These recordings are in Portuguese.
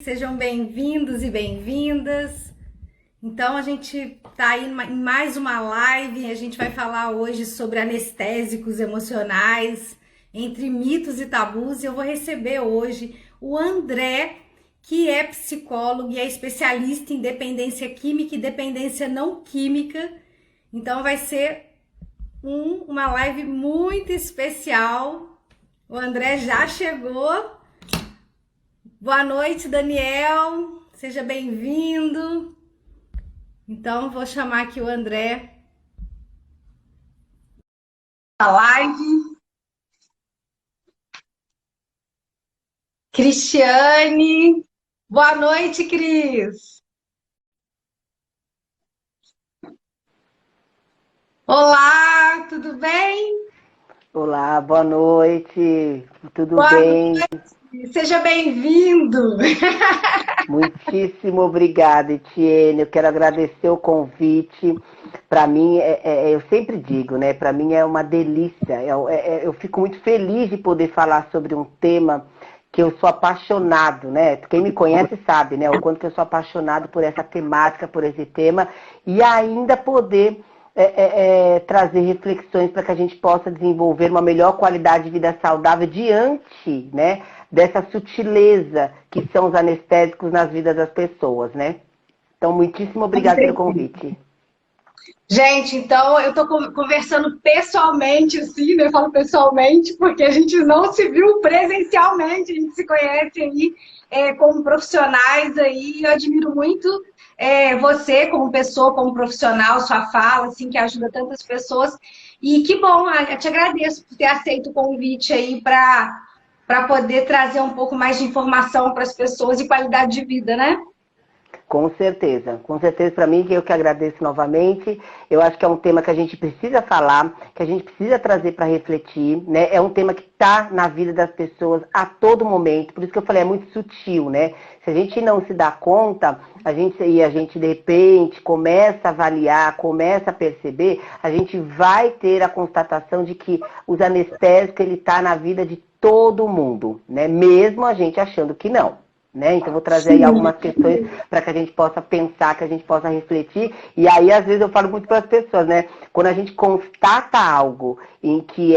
Sejam bem-vindos e bem-vindas. Então, a gente está aí em mais uma live. A gente vai falar hoje sobre anestésicos emocionais, entre mitos e tabus. E eu vou receber hoje o André, que é psicólogo e é especialista em dependência química e dependência não química. Então, vai ser uma live muito especial. O André já chegou. Boa noite, Daniel. Seja bem-vindo. Então, vou chamar aqui o André da live. Cristiane. Boa noite, Cris. Olá, tudo bem? Olá, boa noite, tudo Boa bem? noite. Seja bem-vindo. Muitíssimo obrigada, Etienne. Eu quero agradecer o convite. Para mim, eu sempre digo, né? Para mim é uma delícia. Eu fico muito feliz de poder falar sobre um tema que eu sou apaixonado, né? Quem me conhece sabe, né? O quanto que eu sou apaixonado por essa temática, por esse tema, e ainda poder trazer reflexões para que a gente possa desenvolver uma melhor qualidade de vida saudável diante, né, dessa sutileza que são os anestésicos nas vidas das pessoas, né? Então, muitíssimo obrigada pelo convite. Gente, então eu estou conversando pessoalmente, assim, né? Eu falo pessoalmente porque a gente não se viu presencialmente, a gente se conhece aí como profissionais aí. Eu admiro muito você como pessoa, como profissional, sua fala, assim, que ajuda tantas pessoas. E que bom, eu te agradeço por ter aceito o convite aí para poder trazer um pouco mais de informação para as pessoas e qualidade de vida, né? Com certeza, para mim, que eu que agradeço novamente. Eu acho que é um tema que a gente precisa falar, que a gente precisa trazer para refletir, né? É um tema que está na vida das pessoas a todo momento, por isso que eu falei, é muito sutil, né? Se a gente não se dá conta, a gente de repente começa a avaliar, começa a perceber, a gente vai ter a constatação de que os anestésicos, ele está na vida de todo mundo, né? Mesmo a gente achando que não. Né? Então, vou trazer aí algumas questões para que a gente possa pensar, que a gente possa refletir. E aí, às vezes, eu falo muito para as pessoas, né? Quando a gente constata algo em que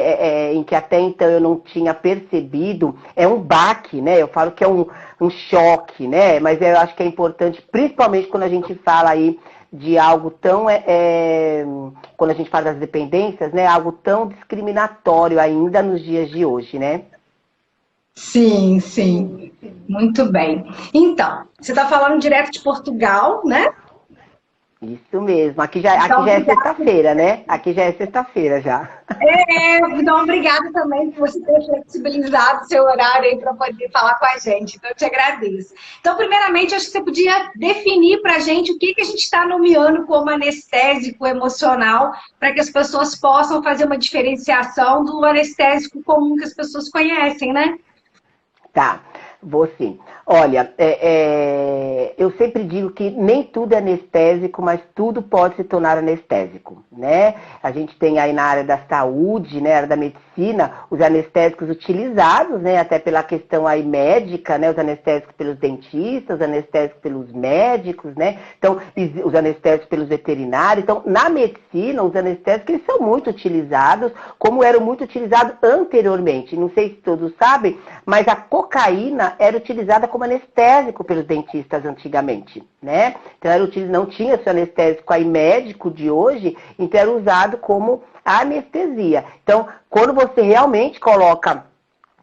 até então eu não tinha percebido, é um baque, né? Eu falo que é um choque, né? Mas eu acho que é importante, principalmente quando a gente fala aí de algo tão, quando a gente fala das dependências, né? Algo tão discriminatório ainda nos dias de hoje, né? Sim, sim. Muito bem. Então, você está falando direto de Portugal, né? Isso mesmo. Aqui Então, já é obrigada. sexta-feira, né? Aqui já é sexta-feira já. Então, obrigada também por você ter flexibilizado o seu horário aí para poder falar com a gente. Então, eu te agradeço. Então, primeiramente, acho que você podia definir para a gente o que a gente está nomeando como anestésico emocional, para que as pessoas possam fazer uma diferenciação do anestésico comum que as pessoas conhecem, né? Tá, vou sim. Olha, eu sempre digo que nem tudo é anestésico, mas tudo pode se tornar anestésico, né? A gente tem aí na área da saúde, né, área da medicina, os anestésicos utilizados, né, até pela questão aí médica, né, os anestésicos pelos dentistas, os anestésicos pelos médicos, né? Então, os anestésicos pelos veterinários. Então, na medicina, os anestésicos eles são muito utilizados, como eram muito utilizados anteriormente. Não sei se todos sabem, mas a cocaína era utilizada como anestésico pelos dentistas antigamente, né? Então, não tinha esse anestésico aí médico de hoje, então era usado como anestesia. Então, quando você realmente coloca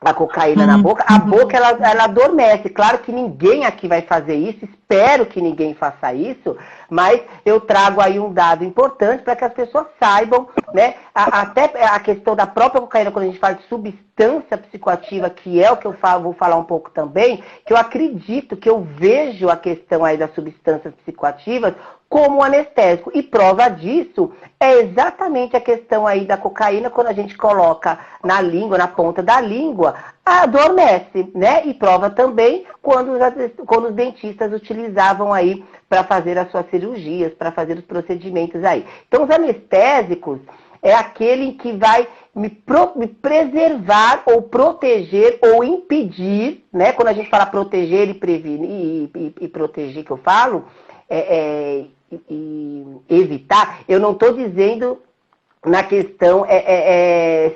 a cocaína na boca, a boca ela adormece. Claro que ninguém aqui vai fazer isso, espero que ninguém faça isso, mas eu trago aí um dado importante para que as pessoas saibam, né? Até a questão da própria cocaína, quando a gente fala de substância psicoativa, que é o que eu vou falar um pouco também, que eu acredito, que eu vejo a questão aí das substâncias psicoativas como anestésico. E prova disso é exatamente a questão aí da cocaína, quando a gente coloca na língua, na ponta da língua, adormece, né? E prova também quando os dentistas utilizavam aí para fazer as suas cirurgias, para fazer os procedimentos aí. Então, os anestésicos, é aquele que vai me preservar ou proteger ou impedir, né? Quando a gente fala proteger e prevenir e proteger, que eu falo, e evitar, eu não estou dizendo na questão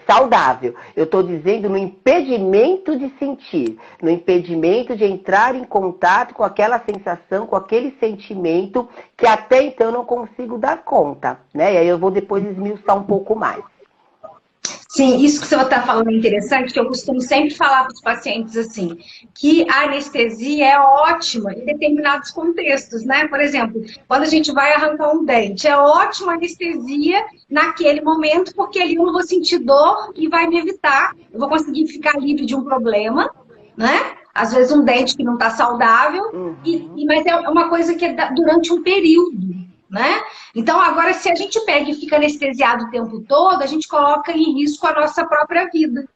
saudável. Eu estou dizendo no impedimento de sentir, no impedimento de entrar em contato com aquela sensação, com aquele sentimento que até então eu não consigo dar conta, né? E aí eu vou depois esmiuçar um pouco mais. Sim, isso que você está falando é interessante, que eu costumo sempre falar para os pacientes assim, que a anestesia é ótima em determinados contextos, né? Por exemplo, quando a gente vai arrancar um dente, é ótima anestesia naquele momento, porque ali eu não vou sentir dor e vai me evitar, eu vou conseguir ficar livre de um problema, né? Às vezes um dente que não está saudável, mas é uma coisa que é durante um período. Né? Então, agora, se a gente pega e fica anestesiado o tempo todo, a gente coloca em risco a nossa própria vida.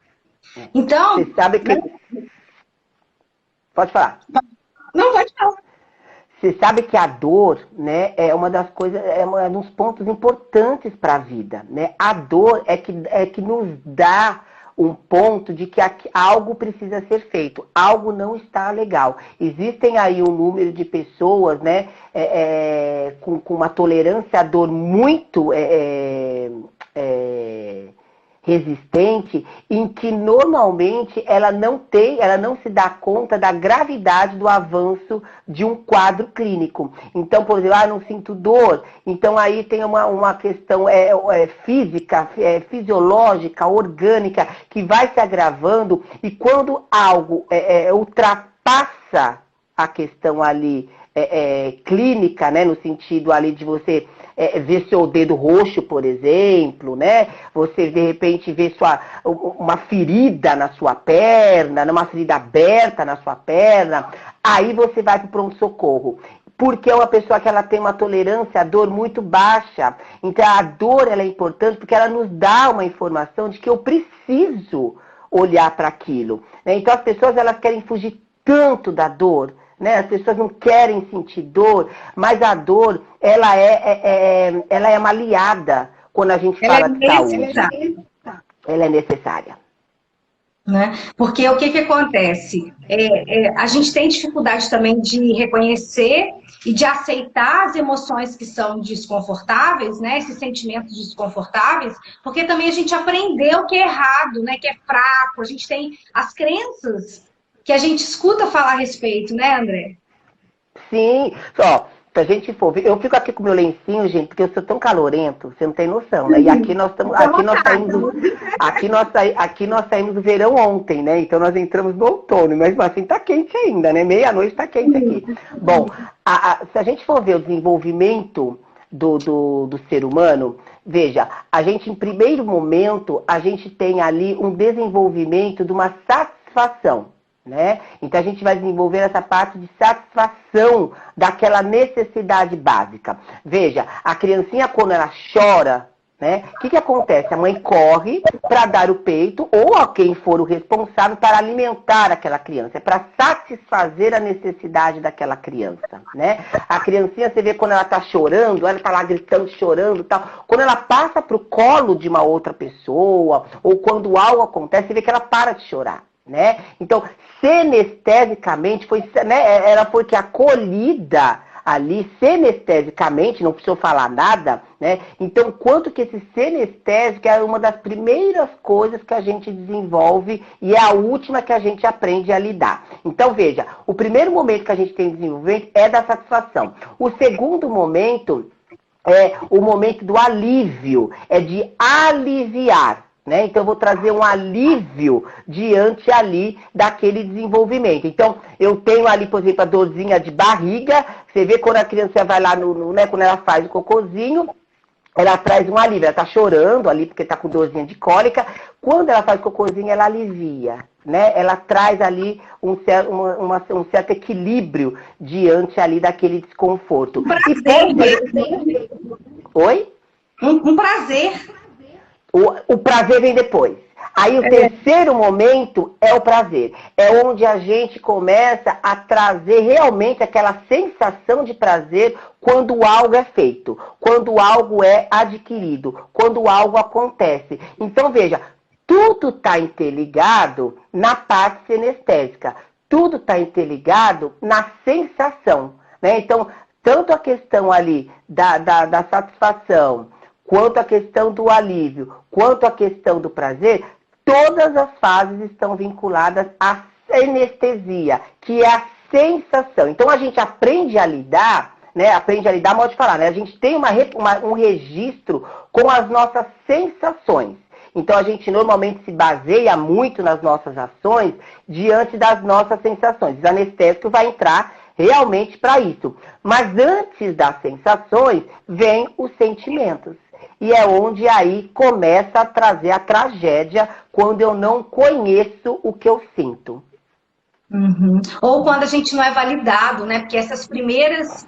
Então... Você sabe que... Né? Pode falar. Não, pode falar. Você sabe que a dor, né, é uma das coisas, é um dos pontos importantes para a vida, né? A dor é que nos dá um ponto de que algo precisa ser feito, algo não está legal. Existem aí um número de pessoas, né, com uma tolerância à dor muito resistente, em que normalmente ela não se dá conta da gravidade do avanço de um quadro clínico. Então, por exemplo, não sinto dor, então aí tem uma questão física, fisiológica, orgânica, que vai se agravando, e quando algo ultrapassa a questão ali clínica, né, no sentido ali de você ver seu dedo roxo, por exemplo, né? Você, de repente, vê uma ferida na sua perna, uma ferida aberta na sua perna, aí você vai para o pronto-socorro. Porque é uma pessoa que ela tem uma tolerância à dor muito baixa. Então, a dor ela é importante porque ela nos dá uma informação de que eu preciso olhar para aquilo. Né? Então, as pessoas elas querem fugir tanto da dor, né? As pessoas não querem sentir dor, mas a dor, ela é uma aliada quando a gente fala de saúde. Ela é necessária. Né? Porque o que acontece? A gente tem dificuldade também de reconhecer e de aceitar as emoções que são desconfortáveis, né? Esses sentimentos desconfortáveis, porque também a gente aprendeu que é errado, né? Que é fraco, a gente tem as crenças que a gente escuta falar a respeito, né, André? Sim, só, se a gente for ver, eu fico aqui com meu lencinho, gente, porque eu sou tão calorento, você não tem noção, né? E aqui nós saímos do verão ontem, né? Então nós entramos no outono, mas assim tá quente ainda, né? Meia-noite tá quente aqui. Bom, se a gente for ver o desenvolvimento do ser humano, veja, a gente, em primeiro momento, a gente tem ali um desenvolvimento de uma satisfação. Né? Então a gente vai desenvolver essa parte de satisfação daquela necessidade básica. Veja, a criancinha quando ela chora, né? O que acontece? A mãe corre para dar o peito ou a quem for o responsável para alimentar aquela criança, é para satisfazer a necessidade daquela criança, né? A criancinha, você vê quando ela está chorando, ela está lá gritando, chorando e tal. Quando ela passa para o colo de uma outra pessoa ou quando algo acontece, você vê que ela para de chorar. Né? Então, senestesicamente, ela foi que acolhida ali, senestesicamente, não precisou falar nada, né? Então, quanto que esse senestésico é uma das primeiras coisas que a gente desenvolve e é a última que a gente aprende a lidar. Então, veja, o primeiro momento que a gente tem desenvolvimento é da satisfação. O segundo momento é o momento do alívio, é de aliviar. Né? Então, eu vou trazer um alívio diante ali daquele desenvolvimento. Então, eu tenho ali, por exemplo, a dorzinha de barriga. Você vê quando a criança vai lá, né, quando ela faz o cocôzinho, ela traz um alívio. Ela está chorando ali porque está com dorzinha de cólica. Quando ela faz cocôzinho, ela alivia. Né? Ela traz ali um certo equilíbrio diante ali daquele desconforto. Oi? Um prazer. O prazer vem depois. Aí o terceiro momento é o prazer. É onde a gente começa a trazer realmente aquela sensação de prazer quando algo é feito, quando algo é adquirido, quando algo acontece. Então, veja, tudo está interligado na parte sinestésica. Tudo está interligado na sensação, né? Então, tanto a questão ali da satisfação, quanto a questão do alívio, quanto a questão do prazer, todas as fases estão vinculadas à anestesia, que é a sensação. Então, a gente aprende a lidar, né? Aprende a lidar, modo de falar, né? A gente tem um registro com as nossas sensações. Então, a gente normalmente se baseia muito nas nossas ações diante das nossas sensações. O anestésico vai entrar realmente para isso. Mas antes das sensações, vem os sentimentos. E é onde aí começa a trazer a tragédia, quando eu não conheço o que eu sinto. Uhum. Ou quando a gente não é validado, né? Porque essas primeiras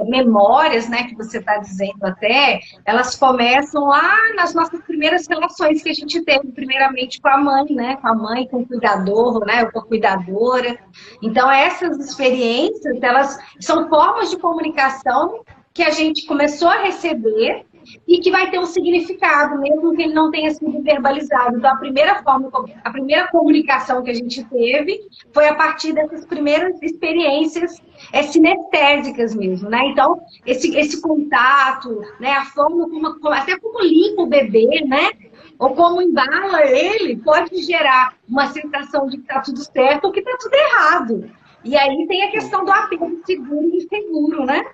memórias, né, que você está dizendo até, elas começam lá nas nossas primeiras relações que a gente teve, primeiramente com a mãe, né? Com a mãe, com o cuidador, né? Ou com a cuidadora. Então, essas experiências, elas são formas de comunicação que a gente começou a receber e que vai ter um significado, mesmo que ele não tenha sido verbalizado. Então, a primeira comunicação que a gente teve foi a partir dessas primeiras experiências sinestésicas mesmo, né? Então, esse contato, né? A forma até como limpa o bebê, né? Ou como embala ele, pode gerar uma sensação de que está tudo certo ou que está tudo errado. E aí tem a questão do apego seguro e inseguro, né?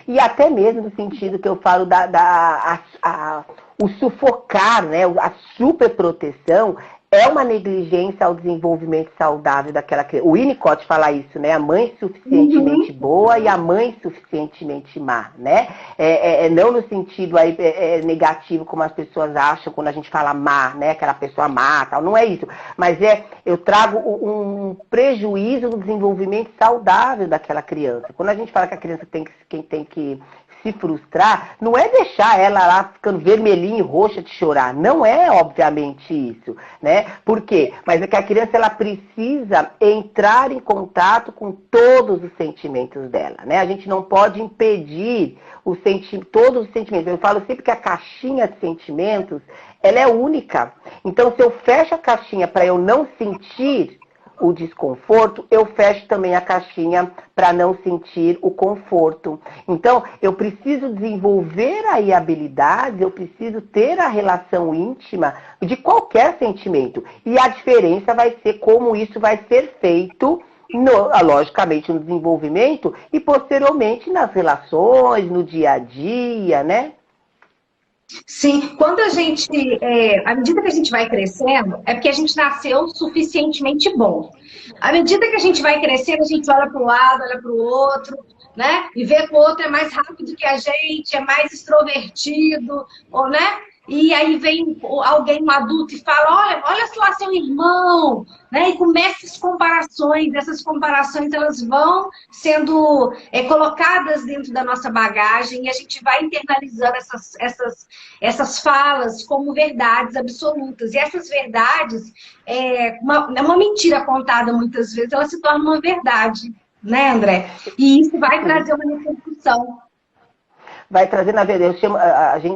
E até mesmo no sentido que eu falo o sufocar, né? A superproteção é uma negligência ao desenvolvimento saudável daquela criança. O Winnicott fala isso, né? A mãe suficientemente boa e a mãe suficientemente má, né? Não no sentido aí, negativo, como as pessoas acham quando a gente fala má, né? Aquela pessoa má, tal. Não é isso. Mas eu trago um prejuízo no desenvolvimento saudável daquela criança. Quando a gente fala que a criança tem que se frustrar, não é deixar ela lá ficando vermelhinha e roxa de chorar. Não é, obviamente, isso, né? Por quê? Mas é que a criança, ela precisa entrar em contato com todos os sentimentos dela, né? A gente não pode impedir todos os sentimentos. Eu falo sempre que a caixinha de sentimentos, ela é única. Então, se eu fecho a caixinha para eu não sentir o desconforto, eu fecho também a caixinha para não sentir o conforto. Então, eu preciso desenvolver aí habilidades, eu preciso ter a relação íntima de qualquer sentimento. E a diferença vai ser como isso vai ser feito, logicamente, no desenvolvimento e posteriormente nas relações, no dia a dia, né? Sim, quando à medida que a gente vai crescendo, é porque a gente nasceu suficientemente bom. À medida que a gente vai crescendo, a gente olha para o lado, olha para o outro, né? E vê que o outro é mais rápido que a gente, é mais extrovertido, ou, né? E aí vem alguém, um adulto, e fala, olha lá seu irmão, né? E começa essas comparações elas vão sendo colocadas dentro da nossa bagagem e a gente vai internalizando essas falas como verdades absolutas. E essas verdades, uma mentira contada muitas vezes, ela se torna uma verdade, né, André? E isso vai trazer uma repercussão. Vai trazer, na verdade,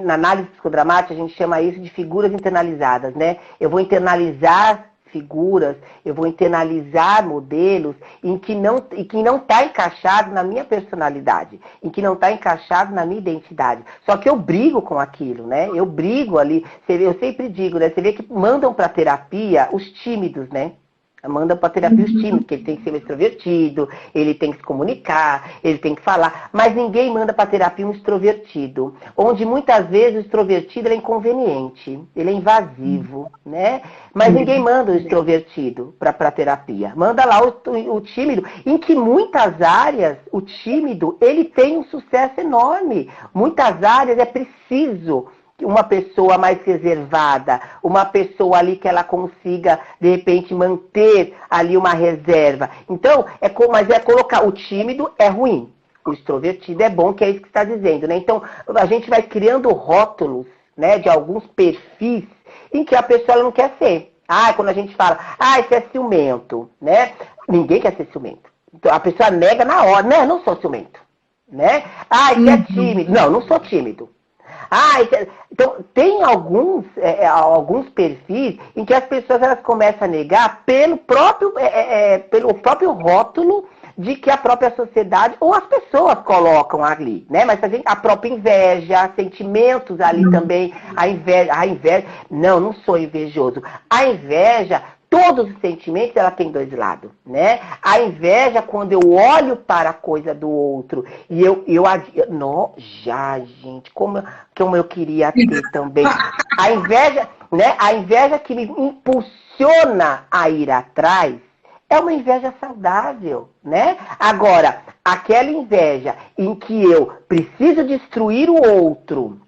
na análise psicodramática, a gente chama isso de figuras internalizadas, né? Eu vou internalizar figuras, eu vou internalizar modelos em que não está encaixado na minha personalidade, em que não está encaixado na minha identidade. Só que eu brigo com aquilo, né? Eu brigo ali. Eu sempre digo, né? Você vê que mandam para terapia os tímidos, né? Manda para terapia os tímidos, porque ele tem que ser um extrovertido, ele tem que se comunicar, ele tem que falar. Mas ninguém manda para terapia um extrovertido, onde muitas vezes o extrovertido é inconveniente, ele é invasivo, né? Mas ninguém manda o extrovertido para terapia. Manda lá o tímido, em que muitas áreas o tímido ele tem um sucesso enorme. Muitas áreas é preciso uma pessoa mais reservada, uma pessoa ali que ela consiga, de repente, manter ali uma reserva. Então, mas colocar o tímido é ruim, o extrovertido é bom, que é isso que está dizendo, né? Então, a gente vai criando rótulos, né, de alguns perfis, em que a pessoa ela não quer ser. Quando a gente fala, isso é ciumento, né? Ninguém quer ser ciumento. Então, a pessoa nega na hora, né? Não sou ciumento, né? Isso é tímido. Não sou tímido. Então, tem alguns perfis em que as pessoas elas começam a negar pelo próprio rótulo de que a própria sociedade ou as pessoas colocam ali, né? Mas a própria inveja, sentimentos ali também, a inveja, não sou invejoso. A inveja, todos os sentimentos, ela tem dois lados, né? A inveja, quando eu olho para a coisa do outro e gente, como eu queria ter também. A inveja, né? A inveja que me impulsiona a ir atrás, é uma inveja saudável, né? Agora, aquela inveja em que eu preciso destruir o outro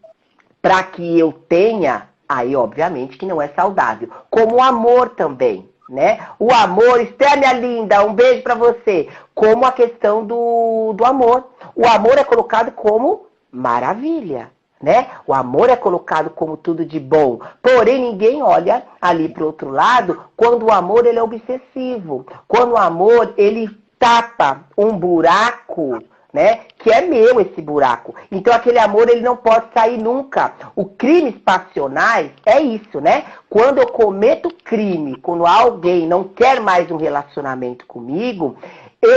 para que eu tenha, aí obviamente que não é saudável. Como o amor também, né? O amor, Esther, minha linda, um beijo para você. Como a questão do amor. O amor é colocado como maravilha, né? O amor é colocado como tudo de bom. Porém, ninguém olha ali para o outro lado quando o amor ele é obsessivo. Quando o amor ele tapa um buraco, né? Que é meu esse buraco. Então, aquele amor ele não pode sair nunca. O crimes passionais é isso, né? Quando eu cometo crime, quando alguém não quer mais um relacionamento comigo,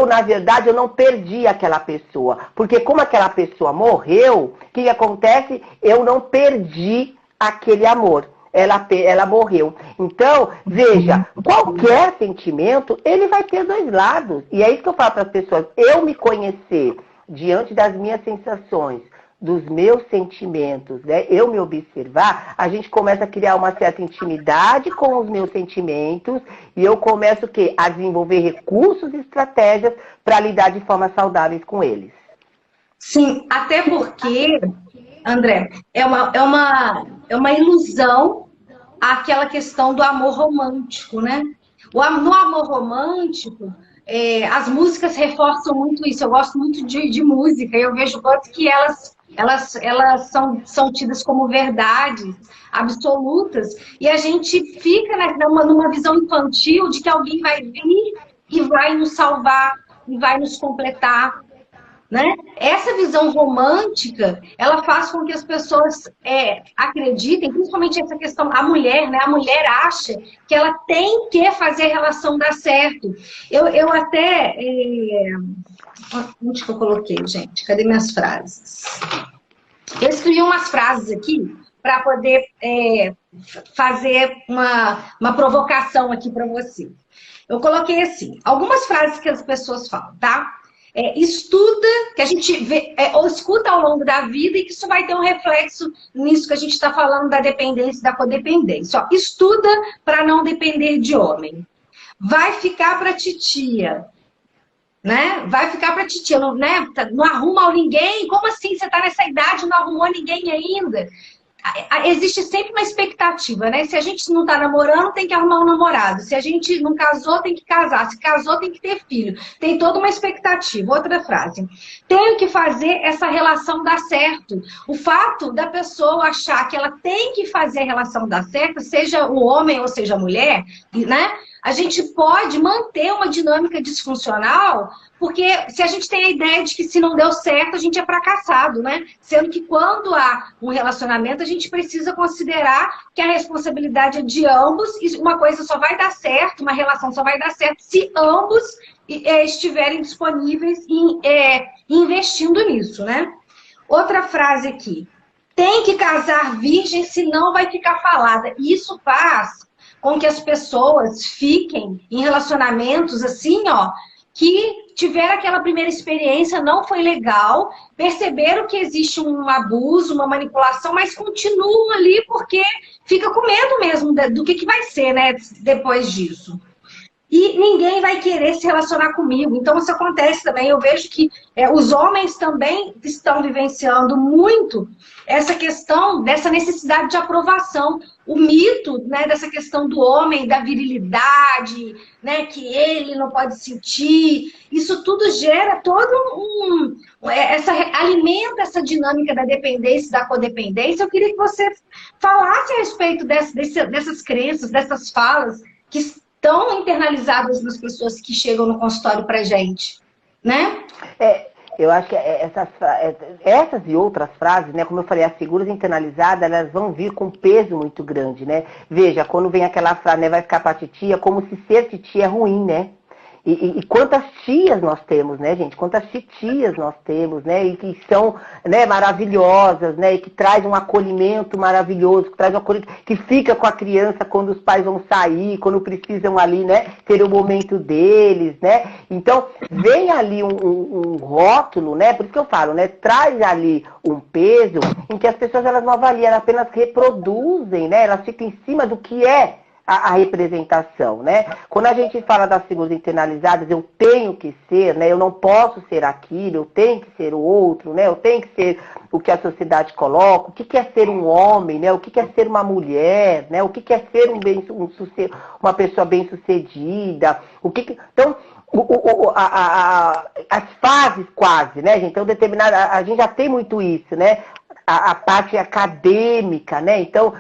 na verdade, eu não perdi aquela pessoa. Porque como aquela pessoa morreu, o que acontece? Eu não perdi aquele amor. Ela morreu. Então, veja, qualquer sentimento, ele vai ter dois lados. E é isso que eu falo para as pessoas. Eu me conhecer diante das minhas sensações, dos meus sentimentos, né? Eu me observar, a gente começa a criar uma certa intimidade com os meus sentimentos e eu começo a desenvolver recursos e estratégias para lidar de forma saudáveis com eles. Sim, até porque, André, é uma ilusão aquela questão do amor romântico, né? No amor romântico, as músicas reforçam muito isso. Eu gosto muito de música, eu vejo quanto que elas são tidas como verdades absolutas, e a gente fica numa visão infantil de que alguém vai vir e vai nos salvar, e vai nos completar, né? Essa visão romântica, ela faz com que as pessoas acreditem, principalmente essa questão, a mulher, né? A mulher acha que ela tem que fazer a relação dar certo. Eu até... onde que eu coloquei, gente? Cadê minhas frases? Eu escrevi umas frases aqui para poder fazer uma provocação aqui para você. Eu coloquei assim, algumas frases que as pessoas falam, tá? Estuda, que a gente vê, ou escuta ao longo da vida, e que isso vai ter um reflexo nisso que a gente está falando da dependência e da codependência. Ó, estuda para não depender de homem. Vai ficar para titia. Né? Vai ficar para titia, né? Não arruma ninguém? Como assim? Você está nessa idade e não arrumou ninguém ainda? Existe sempre uma expectativa, né? Se a gente não está namorando, tem que arrumar um namorado. Se a gente não casou, tem que casar. Se casou, tem que ter filho. Tem toda uma expectativa. Outra frase. Tenho que fazer essa relação dar certo. O fato da pessoa achar que ela tem que fazer a relação dar certo, seja o homem ou seja a mulher, né? A gente pode manter uma dinâmica disfuncional, porque se a gente tem a ideia de que se não deu certo, a gente é fracassado, né? Sendo que quando há um relacionamento, a gente precisa considerar que a responsabilidade é de ambos, e uma coisa só vai dar certo, uma relação só vai dar certo se ambos estiverem disponíveis e investindo nisso, né? Outra frase aqui. Tem que casar virgem, senão vai ficar falada. E isso faz com que as pessoas fiquem em relacionamentos assim, ó, que tiveram aquela primeira experiência, não foi legal, perceberam que existe um abuso, uma manipulação, mas continuam ali porque fica com medo mesmo do que vai ser, né, depois disso. e ninguém vai querer se relacionar comigo. Então, isso acontece também. Eu vejo que os homens também estão vivenciando muito essa questão dessa necessidade de aprovação. O mito, né, dessa questão do homem, da virilidade, né, que ele não pode sentir, isso tudo gera todo alimenta essa dinâmica da dependência, da codependência. Eu queria que você falasse a respeito dessas crenças, dessas falas que estão internalizadas nas pessoas que chegam no consultório pra gente, né? Eu acho que essas e outras frases, né, como eu falei, as figuras internalizadas, elas vão vir com peso muito grande, né? Veja, quando vem aquela frase, né, vai ficar pra titia, como se ser titia é ruim, né? E quantas tias nós temos, né, gente? Quantas titias nós temos, né? E que são, né, maravilhosas, né? E que traz um acolhimento maravilhoso, que traz um acolhimento, que fica com a criança quando os pais vão sair, quando precisam ali, né, ter o momento deles, né? Então, vem ali um rótulo, né? Por isso que eu falo, né? Traz ali um peso em que as pessoas elas não avaliam, elas apenas reproduzem, né? Elas ficam em cima do que é a representação, né? Quando a gente fala das figuras internalizadas, eu tenho que ser, né? Eu não posso ser aquilo, eu tenho que ser o outro, né? Eu tenho que ser o que a sociedade coloca, o que é ser um homem, né? O que é ser uma mulher, né? O que é ser uma pessoa bem-sucedida, Então, as fases quase, né, gente? Então, a gente já tem muito isso, né? A parte acadêmica, né? Então,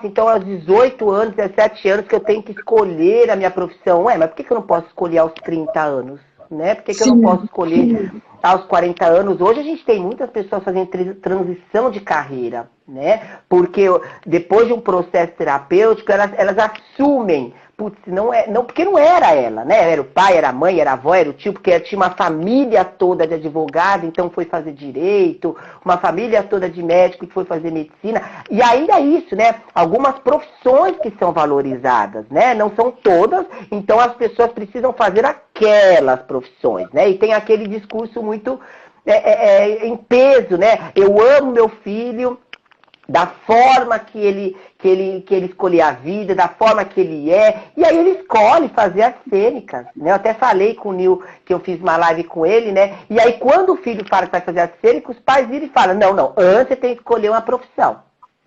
então aos 18 anos, 17 anos que eu tenho que escolher a minha profissão. Mas por que eu não posso escolher aos 30 anos? Né? Por que eu não posso escolher aos 40 anos? Hoje a gente tem muitas pessoas fazendo transição de carreira, né? Porque depois de um processo terapêutico, elas assumem. Putz, porque não era ela, né? Era o pai, era a mãe, era a avó, era o tio, porque tinha uma família toda de advogado, então foi fazer direito, uma família toda de médico que foi fazer medicina. E ainda isso, né? Algumas profissões que são valorizadas, né? Não são todas, então as pessoas precisam fazer aquelas profissões, né? E tem aquele discurso muito em peso, né? Eu amo meu filho da forma que ele escolhe a vida, da forma que ele é, e aí ele escolhe fazer as cênicas, né? Eu até falei com o Nil, que eu fiz uma live com ele, né? E aí quando o filho fala que vai fazer as cênicas, os pais viram e falam, não, antes você tem que escolher uma profissão,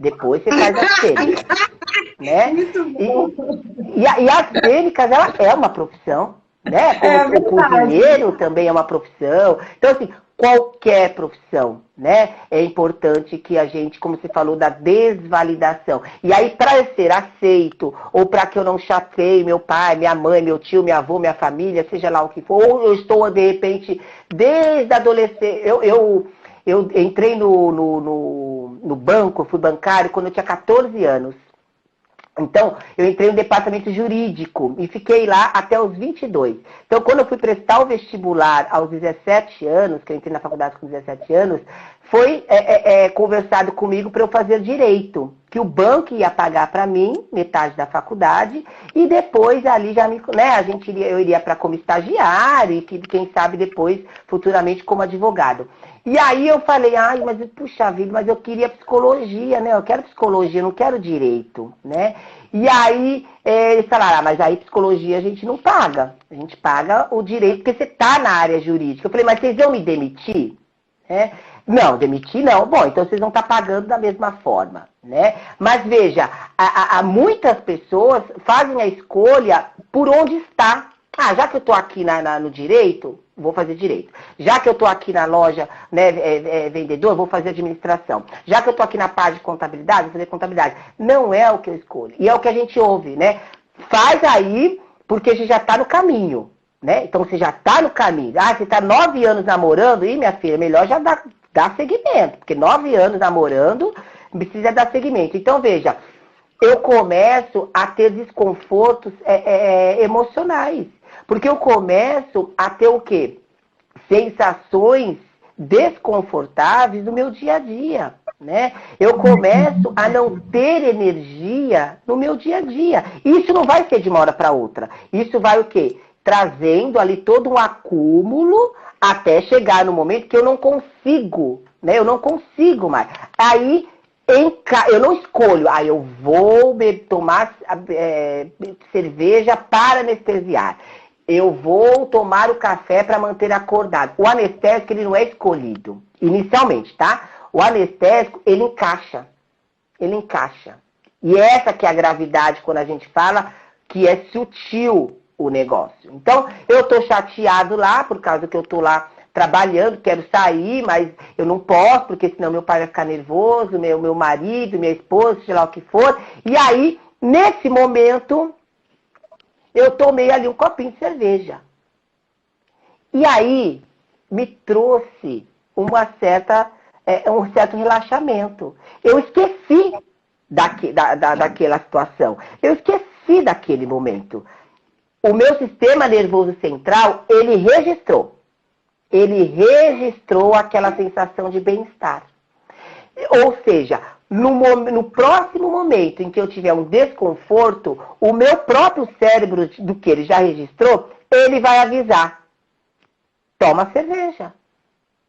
depois você faz as cênicas, né? E as cênicas, ela é uma profissão, né? Como o cozinheiro também é uma profissão, então assim, qualquer profissão, né? É importante que a gente, como você falou, da desvalidação. E aí, para eu ser aceito, ou para que eu não chateie meu pai, minha mãe, meu tio, minha avó, minha família, seja lá o que for, ou eu estou, de repente, desde a adolescência, eu entrei no banco, eu fui bancário quando eu tinha 14 anos. Então, eu entrei no departamento jurídico e fiquei lá até os 22. Então, quando eu fui prestar o vestibular aos 17 anos, que eu entrei na faculdade com 17 anos, foi conversado comigo para eu fazer direito, que o banco ia pagar para mim metade da faculdade e depois ali já eu iria para como estagiário e quem sabe depois, futuramente, como advogado. E aí eu falei, mas puxa vida, mas eu queria psicologia, né? Eu quero psicologia, eu não quero direito, né? E aí eles falaram, mas aí psicologia a gente não paga. A gente paga o direito, porque você está na área jurídica. Eu falei, mas vocês vão me demitir? Não, demitir não. Bom, então vocês vão estar pagando da mesma forma, né? Mas veja, muitas pessoas fazem a escolha por onde está. Já que eu estou aqui no direito, vou fazer direito. Já que eu estou aqui na loja, né, vendedor, vou fazer administração. Já que eu estou aqui na parte de contabilidade, vou fazer contabilidade. Não é o que eu escolho. E é o que a gente ouve, né? Faz aí, porque a gente já está no caminho, né? Então você já está no caminho. Você está 9 anos namorando, minha filha, melhor já dar seguimento. Porque 9 anos namorando, precisa dar seguimento. Então, veja, eu começo a ter desconfortos emocionais. Porque eu começo a ter o quê? Sensações desconfortáveis no meu dia a dia, né? Eu começo a não ter energia no meu dia a dia. Isso não vai ser de uma hora para outra. Isso vai o quê? Trazendo ali todo um acúmulo até chegar no momento que eu não consigo, né? Eu não consigo mais. Aí Eu não escolho, eu vou tomar cerveja para anestesiar. Eu vou tomar o café para manter acordado. O anestésico, ele não é escolhido, inicialmente, tá? O anestésico, ele encaixa. Ele encaixa. E essa que é a gravidade quando a gente fala que é sutil o negócio. Então, eu tô chateado lá, por causa que eu tô lá trabalhando, quero sair, mas eu não posso, porque senão meu pai vai ficar nervoso, meu marido, minha esposa, sei lá o que for. E aí, nesse momento, eu tomei ali um copinho de cerveja. E aí, me trouxe um certo relaxamento. Eu esqueci daquela situação. Eu esqueci daquele momento. O meu sistema nervoso central, ele registrou aquela sensação de bem-estar. Ou seja, no próximo momento em que eu tiver um desconforto, o meu próprio cérebro, do que ele já registrou, ele vai avisar. Toma cerveja.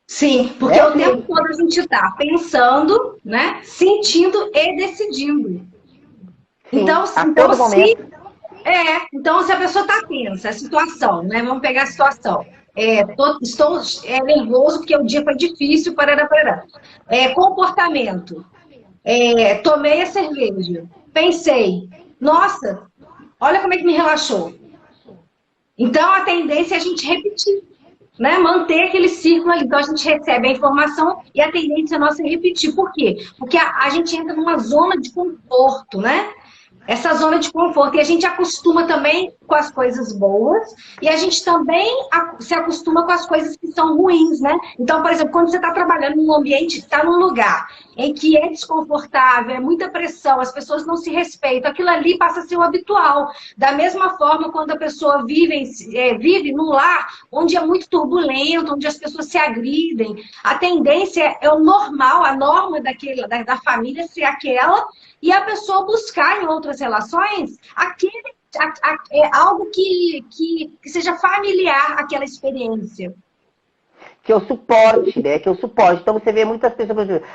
Sim, porque o tempo todo a gente está pensando, né, sentindo e decidindo. Sim, então, se a pessoa está tensa, a situação, né? Vamos pegar a situação. Estou nervoso porque o dia foi difícil, parará. Comportamento. Tomei a cerveja. Pensei, nossa, olha como é que me relaxou. Então, a tendência é a gente repetir, né? Manter aquele círculo ali. Então, a gente recebe a informação e a tendência nossa é repetir. Por quê? Porque a gente entra numa zona de conforto, né? Essa zona de conforto. E a gente acostuma também com as coisas boas e a gente também se acostuma com as coisas que são ruins, né? Então, por exemplo, quando você está trabalhando num ambiente, está num lugar em que é desconfortável, é muita pressão, as pessoas não se respeitam, aquilo ali passa a ser o habitual. Da mesma forma, quando a pessoa vive num lar onde é muito turbulento, onde as pessoas se agridem, a tendência é o normal, a norma da família ser aquela, e a pessoa buscar em outras relações algo que seja familiar àquela experiência. Que eu suporte, né? Que eu suporte. Então você vê muitas pessoas, por exemplo,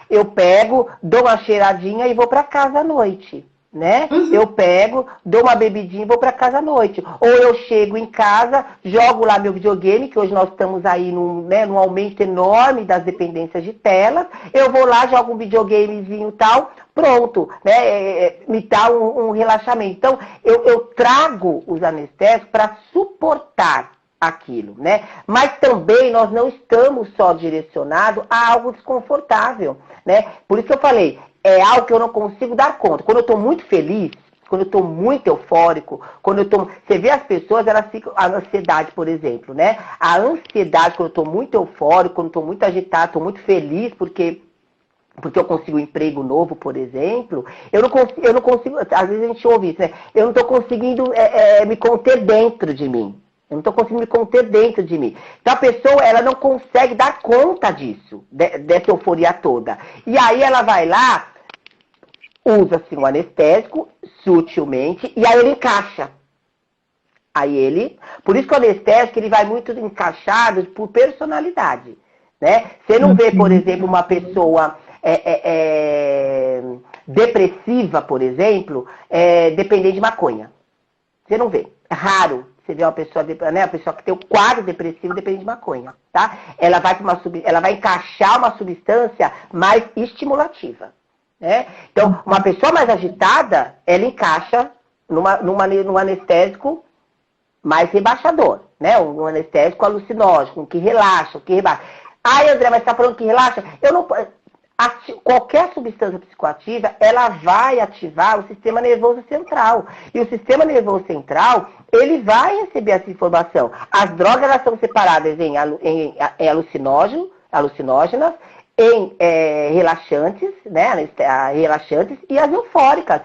eu pego, dou uma cheiradinha e vou para casa à noite, né? Uhum. Eu pego, dou uma bebidinha e vou para casa à noite. Ou eu chego em casa, jogo lá meu videogame, que hoje nós estamos aí num aumento enorme das dependências de telas. Eu vou lá, jogo um videogamezinho e tal, pronto, né? Me dá um relaxamento. Então, eu trago os anestésicos para suportar aquilo, né? Mas também nós não estamos só direcionados a algo desconfortável, né? Por isso que eu falei, é algo que eu não consigo dar conta. Quando eu estou muito feliz, quando eu estou muito eufórico, você vê as pessoas, elas ficam, a ansiedade, por exemplo, né? A ansiedade, quando eu estou muito eufórico, quando eu estou muito agitado, estou muito feliz, porque eu consigo um emprego novo, por exemplo, eu não consigo, às vezes a gente ouve isso, né? Eu não estou conseguindo me conter dentro de mim. Eu não estou conseguindo me conter dentro de mim. Então a pessoa, ela não consegue dar conta disso, dessa euforia toda. E aí ela vai lá, usa-se um anestésico, sutilmente, e aí ele encaixa. Por isso que o anestésico, ele vai muito encaixado por personalidade, né? Você não vê, por exemplo, uma pessoa depressiva, por exemplo, dependente de maconha. Você não vê. É raro. Você vê uma pessoa, né, a pessoa que tem o quadro depressivo depende de maconha, tá? Ela vai encaixar uma substância mais estimulativa, né? Então, uma pessoa mais agitada, ela encaixa num anestésico mais rebaixador, né? Um anestésico alucinógeno, que relaxa, que rebaixa. André, mas você tá falando que relaxa? Qualquer substância psicoativa, ela vai ativar o sistema nervoso central. E o sistema nervoso central, ele vai receber essa informação. As drogas, elas são separadas em alucinógenas, em relaxantes, né? Relaxantes e as eufóricas.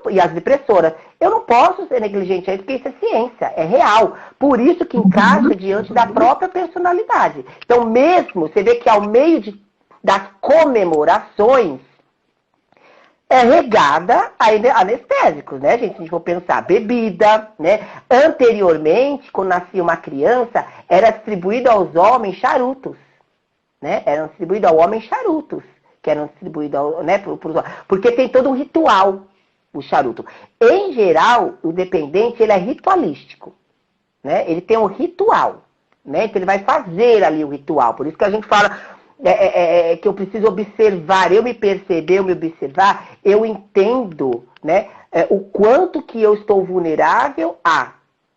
E as depressoras. Eu não posso ser negligente aí, porque isso é ciência, é real. Por isso que encaixa diante da própria personalidade. Então, mesmo, você vê que ao meio das comemorações, é regada a anestésicos, né, gente? Se a gente for pensar, bebida, né? Anteriormente, quando nascia uma criança, era distribuído aos homens charutos, né? Eram distribuídos ao homem charutos, que eram distribuídos, né, porque tem todo um ritual, o charuto. Em geral, o dependente, ele é ritualístico, né? Ele tem um ritual, né? Então ele vai fazer ali o ritual. Por isso que a gente fala que eu preciso observar, eu me perceber, eu me observar, eu entendo, né, o quanto que eu estou vulnerável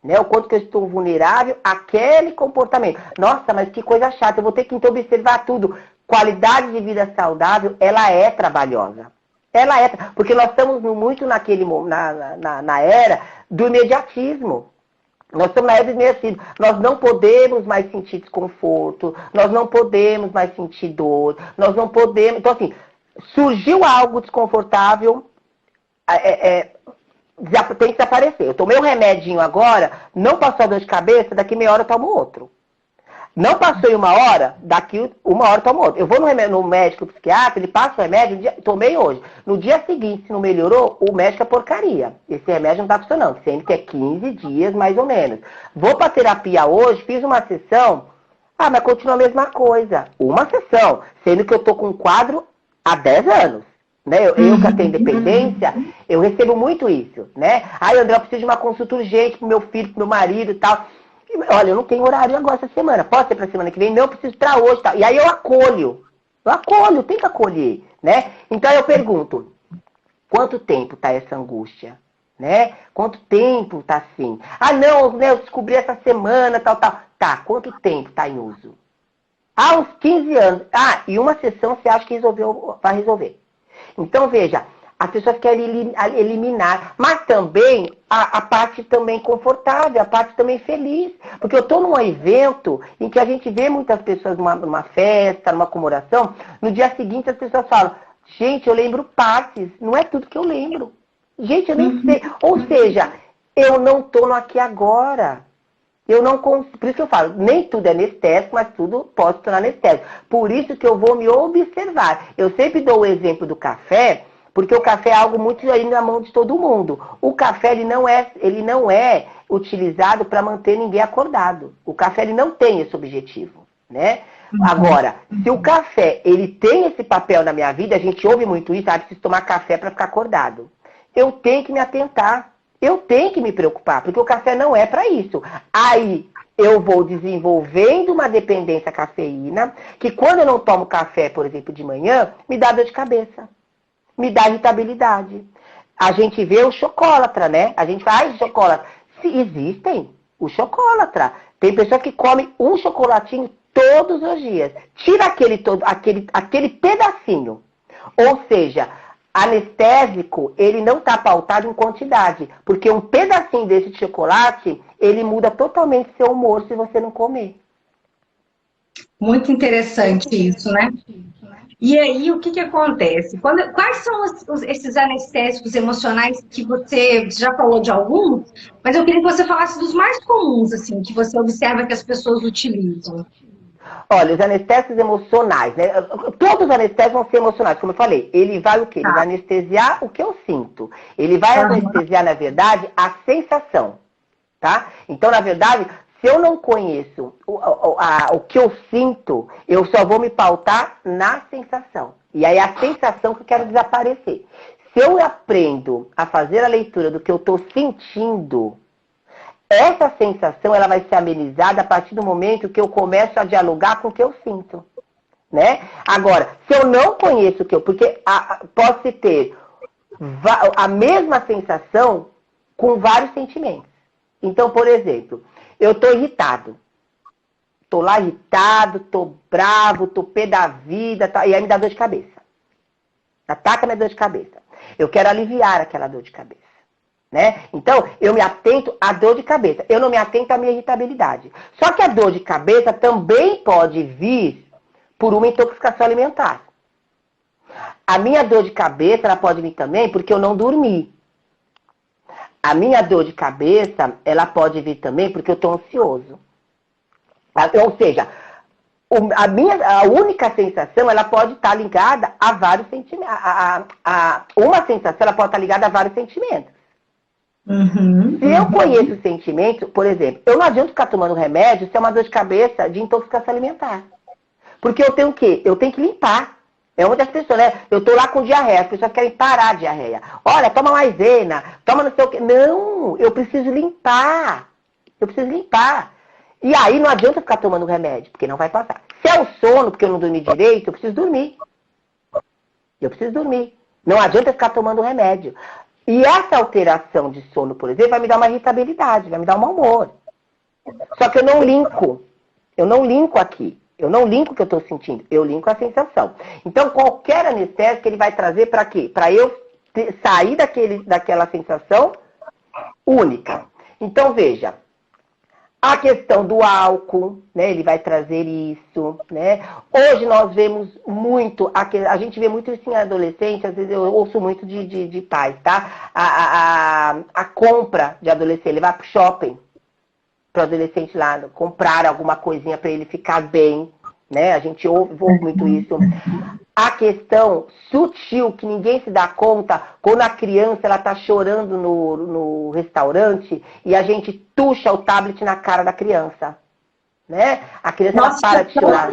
né, o quanto que eu estou vulnerável àquele comportamento. Nossa, mas que coisa chata, eu vou ter que então observar tudo. Qualidade de vida saudável, ela é trabalhosa. Ela é, porque nós estamos muito na era do imediatismo. Nós estamos na era do imediatismo. Nós não podemos mais sentir desconforto, nós não podemos mais sentir dor, nós não podemos... Então, assim, surgiu algo desconfortável, tem que desaparecer. Eu tomei um remedinho agora, não passou a dor de cabeça, daqui meia hora eu tomo outro. Não passou em uma hora, daqui uma hora eu tomo outro. Eu vou no médico, no psiquiatra, ele passa o remédio, tomei hoje. No dia seguinte, se não melhorou, o médico é porcaria. Esse remédio não está funcionando, sendo que é 15 dias mais ou menos. Vou para terapia hoje, fiz uma sessão, mas continua a mesma coisa. Uma sessão, sendo que eu estou com um quadro há 10 anos. Né? Eu que tenho dependência, eu recebo muito isso, né? André, eu preciso de uma consulta urgente pro meu filho, pro meu marido e tal. Olha, eu não tenho horário agora essa semana. Pode ser pra semana que vem? Não, eu preciso pra hoje e tal. E aí eu acolho. Tem que acolher, né? Então eu pergunto, quanto tempo tá essa angústia? Né? Quanto tempo tá assim? Não, né, eu descobri essa semana, tal. Tá, quanto tempo tá em uso? Uns 15 anos. E uma sessão você acha que vai resolver. Então, veja, as pessoas querem eliminar, mas também a parte também confortável, a parte também feliz. Porque eu estou num evento em que a gente vê muitas pessoas numa festa, numa comemoração, no dia seguinte as pessoas falam, gente, eu lembro partes, não é tudo que eu lembro. Gente, eu nem sei. Ou seja, eu não estou no aqui agora. Eu não consigo, por isso que eu falo, nem tudo é anestésico, mas tudo pode se tornar anestésico. Por isso que eu vou me observar. Eu sempre dou o exemplo do café, porque o café é algo muito aí na mão de todo mundo. O café, ele não é utilizado para manter ninguém acordado. O café, ele não tem esse objetivo, né? Agora, se o café, ele tem esse papel na minha vida, a gente ouve muito isso, preciso tomar café para ficar acordado. Eu tenho que me atentar. Eu tenho que me preocupar, porque o café não é para isso. Aí eu vou desenvolvendo uma dependência à cafeína, que quando eu não tomo café, por exemplo, de manhã, me dá dor de cabeça, me dá irritabilidade. A gente vê o chocolatra, né? A gente fala, chocolatra. Se existem o chocolatra. Tem pessoa que come um chocolatinho todos os dias. Tira aquele pedacinho. Ou seja, anestésico, ele não está pautado em quantidade, porque um pedacinho desse chocolate, ele muda totalmente seu humor se você não comer. Muito interessante isso, né? E aí, o que acontece? Quais são esses anestésicos emocionais que você já falou de alguns, mas eu queria que você falasse dos mais comuns, assim, que você observa que as pessoas utilizam. Olha, os anestésicos emocionais, né? Todos os anestésicos vão ser emocionais, como eu falei. Ele vai o quê? Ele vai anestesiar o que eu sinto. Ele vai anestesiar, na verdade, a sensação, tá? Então, na verdade, se eu não conheço o que eu sinto, eu só vou me pautar na sensação. E aí, a sensação que eu quero desaparecer. Se eu aprendo a fazer a leitura do que eu estou sentindo, essa sensação ela vai ser amenizada a partir do momento que eu começo a dialogar com o que eu sinto, né? Agora, se eu não conheço o que eu... Porque pode-se ter a mesma sensação com vários sentimentos. Então, por exemplo, eu estou irritado. Estou lá irritado, estou bravo, estou pé da vida, e aí me dá dor de cabeça. Ataca minha dor de cabeça. Eu quero aliviar aquela dor de cabeça. Né? Então, eu me atento à dor de cabeça. Eu não me atento à minha irritabilidade. Só que a dor de cabeça também pode vir por uma intoxicação alimentar. A minha dor de cabeça ela pode vir também porque eu não dormi. A minha dor de cabeça ela pode vir também porque eu estou ansioso. Ou seja, a única sensação ela pode estar ligada a vários sentimentos. Uma sensação ela pode estar ligada a vários sentimentos. Se eu conheço o sentimento, por exemplo, eu não adianta ficar tomando remédio se é uma dor de cabeça de intoxicação alimentar. Porque eu tenho o quê? Eu tenho que limpar. É onde as pessoas, né? Eu tô lá com diarreia, as pessoas querem parar a diarreia. Olha, toma maisena, toma não sei o quê. Não, eu preciso limpar. Eu preciso limpar. E aí não adianta ficar tomando remédio, porque não vai passar. Se é o sono, porque eu não dormi direito, eu preciso dormir. Eu preciso dormir. Não adianta ficar tomando remédio. E essa alteração de sono, por exemplo, vai me dar uma irritabilidade, vai me dar um mau humor. Só que eu não linko. Eu não linko aqui. Eu não linko o que eu estou sentindo. Eu linko a sensação. Então, qualquer anestésico ele vai trazer para quê? Para eu sair daquela sensação única. Então, veja. A questão do álcool, né? Ele vai trazer isso, né? Hoje nós vemos muito, a gente vê muito isso em adolescente, às vezes eu ouço muito de pais, tá? A compra de adolescente, levar pro shopping, pro adolescente lá, comprar alguma coisinha para ele ficar bem, né? A gente ouve muito isso. A questão sutil, que ninguém se dá conta, quando a criança ela tá chorando no restaurante e a gente tucha o tablet na cara da criança, né? A criança ela para de chorar.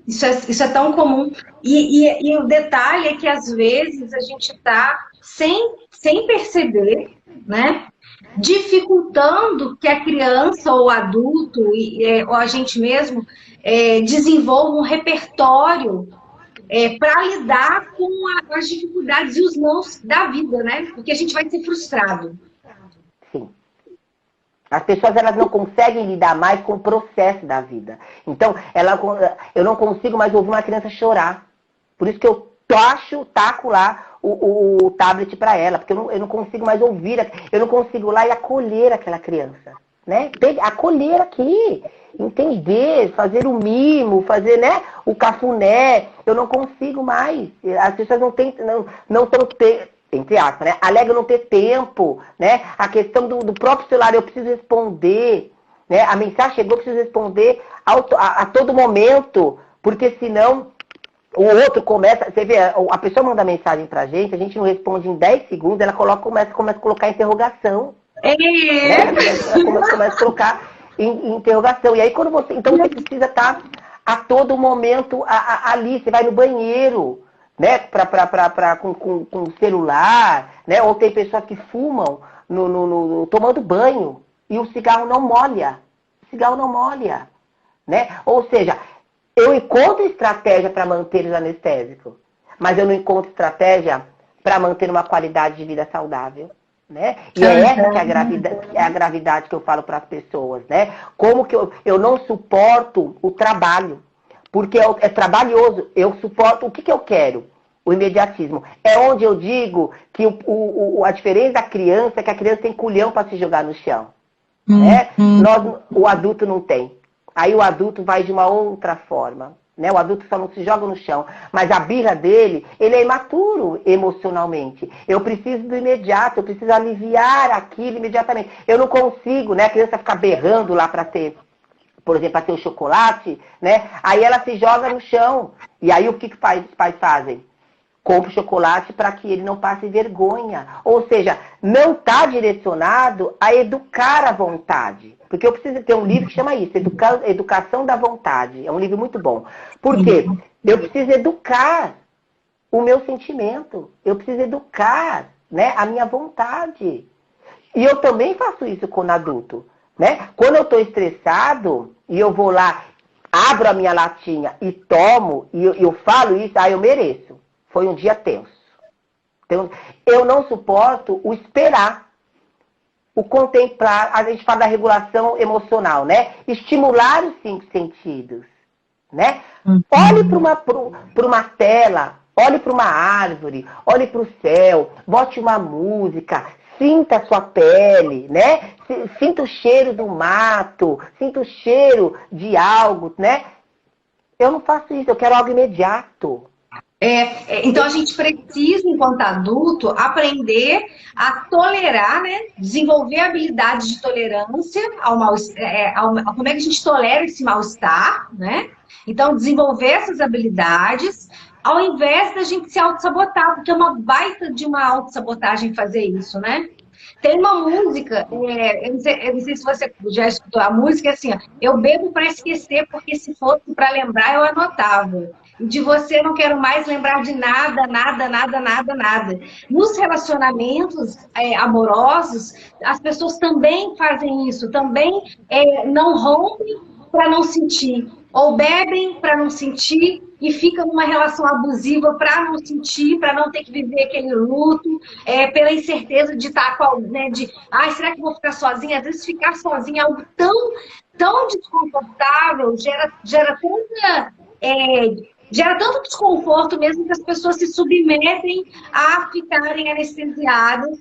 Isso é tão comum. E o detalhe é que, às vezes, a gente tá sem perceber, né? Dificultando que a criança ou o adulto, ou a gente mesmo, desenvolva um repertório para lidar com as dificuldades e os nãos da vida, né? Porque a gente vai ser frustrado. Sim. As pessoas elas não conseguem lidar mais com o processo da vida. Então, eu não consigo mais ouvir uma criança chorar. Por isso que eu taco lá o tablet para ela, porque eu não consigo mais ouvir, eu não consigo ir lá e acolher aquela criança. Né? Acolher aqui, entender, fazer o mimo, fazer, né, o cafuné. Eu não consigo mais. As pessoas não estão entre aspas, né? Alegam não ter tempo, né? A questão do próprio celular, eu preciso responder, né? A mensagem chegou, eu preciso responder a todo momento, porque senão o outro começa, você vê, a pessoa manda mensagem pra gente, a gente não responde em 10 segundos, ela começa a colocar interrogação. Né? Ela começa a colocar em interrogação. E aí quando então você precisa estar a todo momento ali, você vai no banheiro, né, com o celular, né? Ou tem pessoas que fumam tomando banho e o cigarro não molha. O cigarro não molha, né? Ou seja, eu encontro estratégia para manter os anestésicos, mas eu não encontro estratégia para manter uma qualidade de vida saudável. Né? E é essa que é a gravidade que eu falo para as pessoas, né? Como que eu não suporto o trabalho, porque é trabalhoso. Eu suporto, o que eu quero? O imediatismo. É onde eu digo que a diferença da criança é que a criança tem culhão para se jogar no chão. Né? O adulto não tem. Aí o adulto vai de uma outra forma. Né? O adulto só não se joga no chão. Mas a birra dele, ele é imaturo emocionalmente. Eu preciso do imediato, eu preciso aliviar aquilo imediatamente. Eu não consigo, né? A criança ficar berrando lá para ter, por exemplo, para ter o chocolate, né? Aí ela se joga no chão. E aí o que os pais fazem? Compra o chocolate para que ele não passe vergonha. Ou seja, não está direcionado a educar a vontade. Porque eu preciso ter um livro que chama isso, Educação da Vontade. É um livro muito bom. Por quê? Eu preciso educar o meu sentimento. Eu preciso educar, né, a minha vontade. E eu também faço isso quando adulto. Né? Quando eu estou estressado e eu vou lá, abro a minha latinha e tomo, e eu falo isso, eu mereço. Foi um dia tenso. Então, eu não suporto o esperar. O contemplar, a gente fala da regulação emocional, né? Estimular os 5 sentidos, né? Olhe para uma tela, olhe para uma árvore, olhe para o céu, bote uma música, sinta a sua pele, né? Sinta o cheiro do mato, sinta o cheiro de algo, né? Eu não faço isso, eu quero algo imediato. Então a gente precisa, enquanto adulto, aprender a tolerar, né? Desenvolver habilidades de tolerância ao mal-estar, como é que a gente tolera esse mal-estar, né? Então, desenvolver essas habilidades, ao invés da gente se auto-sabotar, porque é uma baita de uma auto-sabotagem fazer isso, né? Tem uma música, eu não sei se você já escutou a música, assim, ó, eu bebo para esquecer, porque se fosse para lembrar, eu anotava. E de você não quero mais lembrar de nada, nada, nada, nada, nada. Nos relacionamentos amorosos, as pessoas também fazem isso, também não rompem para não sentir, ou bebem para não sentir, e fica numa relação abusiva para não sentir, para não ter que viver aquele luto, pela incerteza de estar será que eu vou ficar sozinha? Às vezes ficar sozinha é algo tão desconfortável, gera tanto desconforto mesmo que as pessoas se submetem a ficarem anestesiadas,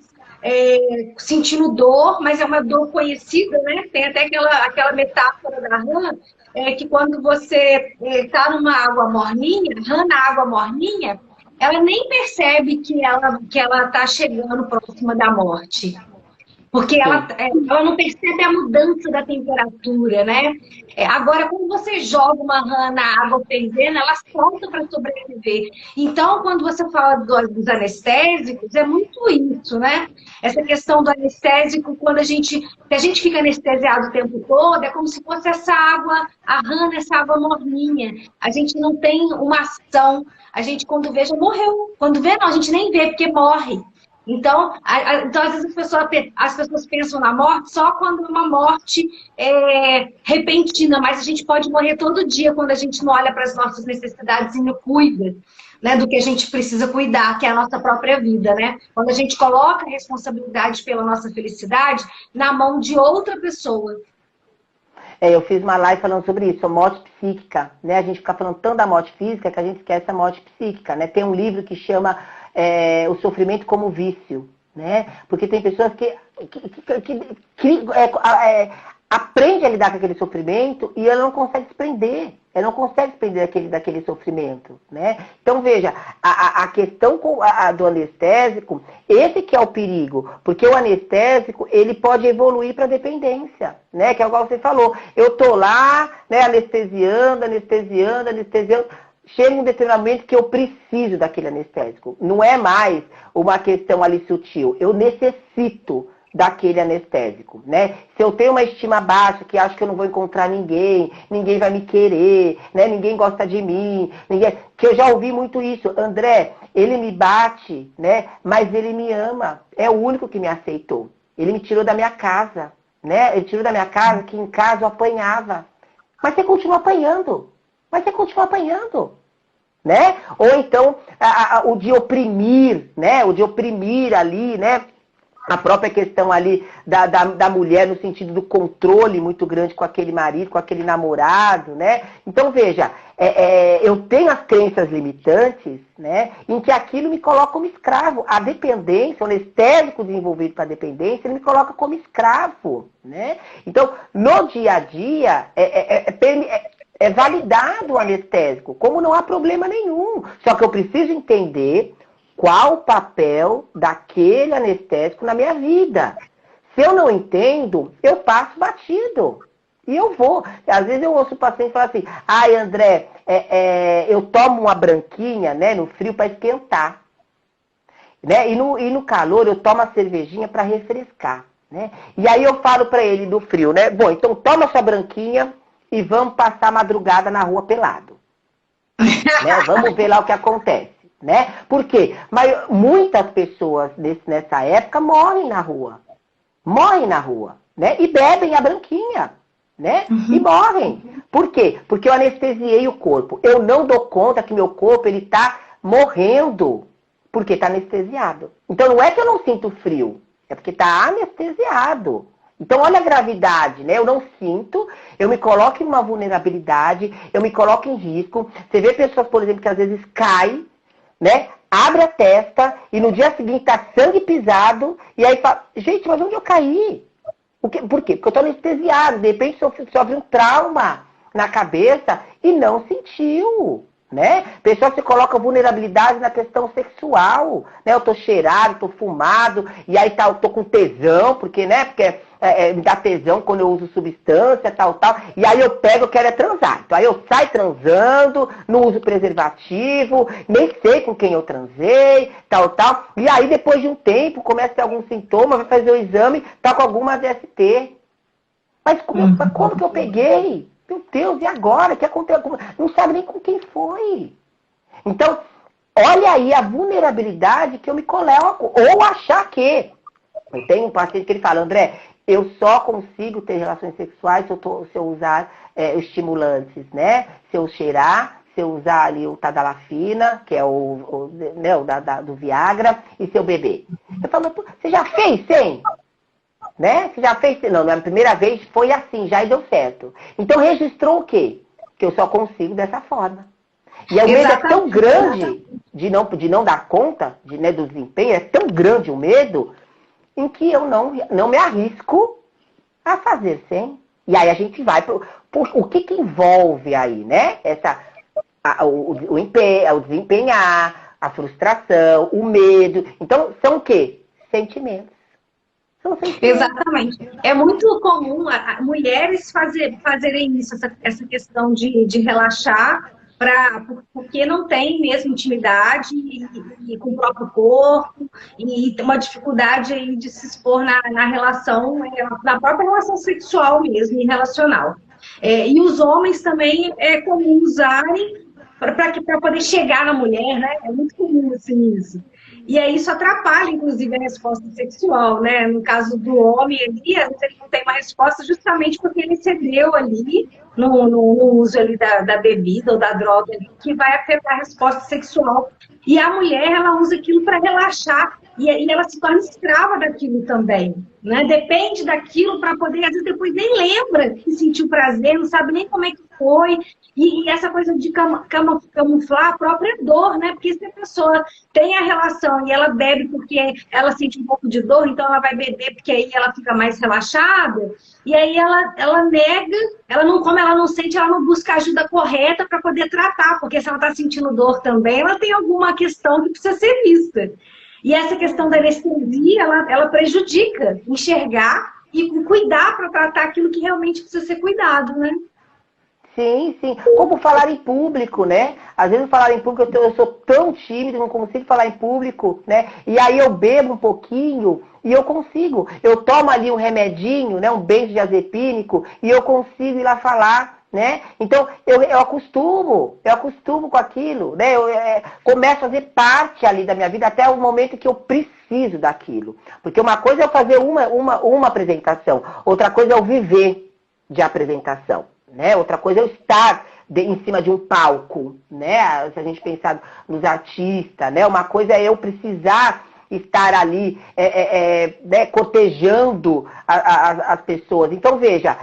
sentindo dor, mas é uma dor conhecida, né? Tem até aquela metáfora da rã, que quando você está numa água morninha, rã na água morninha, ela nem percebe que ela está chegando próxima da morte. Porque ela não percebe a mudança da temperatura, né? Agora, quando você joga uma rã na água fervendo, ela solta para sobreviver. Então, quando você fala dos anestésicos, é muito isso, né? Essa questão do anestésico, quando a gente fica anestesiado o tempo todo, é como se fosse essa água, a rã nessa água morninha. A gente não tem uma ação. A gente, quando vê, já morreu. Quando vê, não, a gente nem vê, porque morre. Então, às vezes as pessoas pensam na morte só quando é uma morte repentina, mas a gente pode morrer todo dia quando a gente não olha para as nossas necessidades e não cuida, né, do que a gente precisa cuidar, que é a nossa própria vida, né? Quando a gente coloca a responsabilidade pela nossa felicidade na mão de outra pessoa. Eu fiz uma live falando sobre isso, a morte psíquica, né? A gente fica falando tanto da morte física que a gente esquece a morte psíquica, né? Tem um livro que chama O Sofrimento como Vício, né? Porque tem pessoas que aprende a lidar com aquele sofrimento e ela não consegue desprender. Ela não consegue desprender daquele sofrimento, né? Então, veja, a questão do anestésico, esse que é o perigo. Porque o anestésico, ele pode evoluir para dependência, né? Que é igual você falou. Eu tô lá, né, anestesiando. Chega um determinado momento que eu preciso daquele anestésico. Não é mais uma questão ali sutil. Eu necessito daquele anestésico, né? Se eu tenho uma estima baixa, que acho que eu não vou encontrar ninguém vai me querer, né? Ninguém gosta de mim, que eu já ouvi muito isso. André, ele me bate, né? Mas ele me ama. É o único que me aceitou. Ele me tirou da minha casa, né? Ele tirou da minha casa, que em casa eu apanhava. Mas você continua apanhando. Né? Ou então, o de oprimir, né? O de oprimir ali, né? A própria questão ali da mulher no sentido do controle muito grande com aquele marido, com aquele namorado, né? Então, veja, eu tenho as crenças limitantes, né? Em que aquilo me coloca como escravo. A dependência, o anestésico desenvolvido para a dependência, ele me coloca como escravo, né? Então, no dia a dia, é validado o anestésico, como não há problema nenhum. Só que eu preciso entender qual o papel daquele anestésico na minha vida. Se eu não entendo, eu passo batido. E eu vou. Às vezes eu ouço o paciente falar assim, ai, André, eu tomo uma branquinha, né, no frio para esquentar. Né? E no calor eu tomo a cervejinha para refrescar. Né? E aí eu falo para ele do frio, né? Bom, então toma sua branquinha e vamos passar a madrugada na rua pelado. Né? Vamos ver lá o que acontece. Né? Por quê? Mas muitas pessoas nessa época morrem na rua. Né? E bebem a branquinha. Né? Uhum. E morrem. Por quê? Porque eu anestesiei o corpo. Eu não dou conta que meu corpo está morrendo. Porque está anestesiado. Então não é que eu não sinto frio. É porque está anestesiado. Então, olha a gravidade, né? Eu não sinto, eu me coloco em uma vulnerabilidade, eu me coloco em risco. Você vê pessoas, por exemplo, que às vezes caem, né? Abre a testa e no dia seguinte tá sangue pisado e aí fala, gente, mas onde eu caí? Por quê? Porque eu tô anestesiado, de repente sofre um trauma na cabeça e não sentiu, né? Pessoa se coloca vulnerabilidade na questão sexual, né? Eu tô cheirado, tô fumado, e aí eu tô com tesão, porque, né? Porque me dá tesão quando eu uso substância, tal. E aí eu pego, eu quero transar. Então aí eu saio transando, não uso preservativo, nem sei com quem eu transei, tal. E aí depois de um tempo, começa a ter algum sintoma, vai fazer o exame, tá com alguma DST. Mas como que eu peguei? Meu Deus, e agora? O que aconteceu? Não sabe nem com quem foi. Então, olha aí a vulnerabilidade que eu me coloco. Ou achar que... Eu tenho um paciente que ele fala, André, eu só consigo ter relações sexuais se eu usar estimulantes, né? Se eu cheirar, se eu usar ali o Tadalafina, que é do Viagra, e se eu beber. Eu falo, você já fez sem? Né? Você já fez? Não, na primeira vez foi assim, já e deu certo. Então registrou o quê? Que eu só consigo dessa forma. E o medo é tão grande de não dar conta do desempenho, é tão grande o medo, em que eu não me arrisco a fazer sem. E aí a gente vai o que envolve aí, né? O desempenhar, a frustração, o medo. Então, são o quê? Sentimentos. Exatamente. É muito comum mulheres fazerem isso, essa questão de relaxar, porque não tem mesmo intimidade e com o próprio corpo, e tem uma dificuldade aí de se expor na relação, na própria relação sexual mesmo, e relacional. E os homens também é comum usarem para poder chegar na mulher, né? É muito comum assim isso. E aí isso atrapalha, inclusive, a resposta sexual, né? No caso do homem ali, às vezes ele não tem uma resposta justamente porque ele cedeu ali no uso ali da bebida ou da droga ali, que vai afetar a resposta sexual. E a mulher, ela usa aquilo para relaxar e aí ela se torna escrava daquilo também, né? Depende daquilo para poder, às vezes depois nem lembra que sentiu prazer, não sabe nem como é que foi. E essa coisa de camuflar a própria dor, né? Porque se a pessoa tem a relação e ela bebe porque ela sente um pouco de dor, então ela vai beber porque aí ela fica mais relaxada, e aí ela nega, como ela não sente, ela não busca a ajuda correta para poder tratar, porque se ela está sentindo dor também, ela tem alguma questão que precisa ser vista. E essa questão da anestesia, ela prejudica enxergar e cuidar para tratar aquilo que realmente precisa ser cuidado, né? Sim. Como falar em público, né? Às vezes falar em público, eu sou tão tímido, não consigo falar em público, né? E aí eu bebo um pouquinho e eu consigo. Eu tomo ali um remedinho, né? Um benzodiazepínico, e eu consigo ir lá falar, né? Então, eu acostumo com aquilo, né? Eu começo a fazer parte ali da minha vida até o momento que eu preciso daquilo. Porque uma coisa é eu fazer uma apresentação, outra coisa é eu viver de apresentação. Né? Outra coisa é eu estar em cima de um palco, né? Se a gente pensar nos artistas, né? Uma coisa é eu precisar estar ali né? Cotejando as pessoas. Então, veja,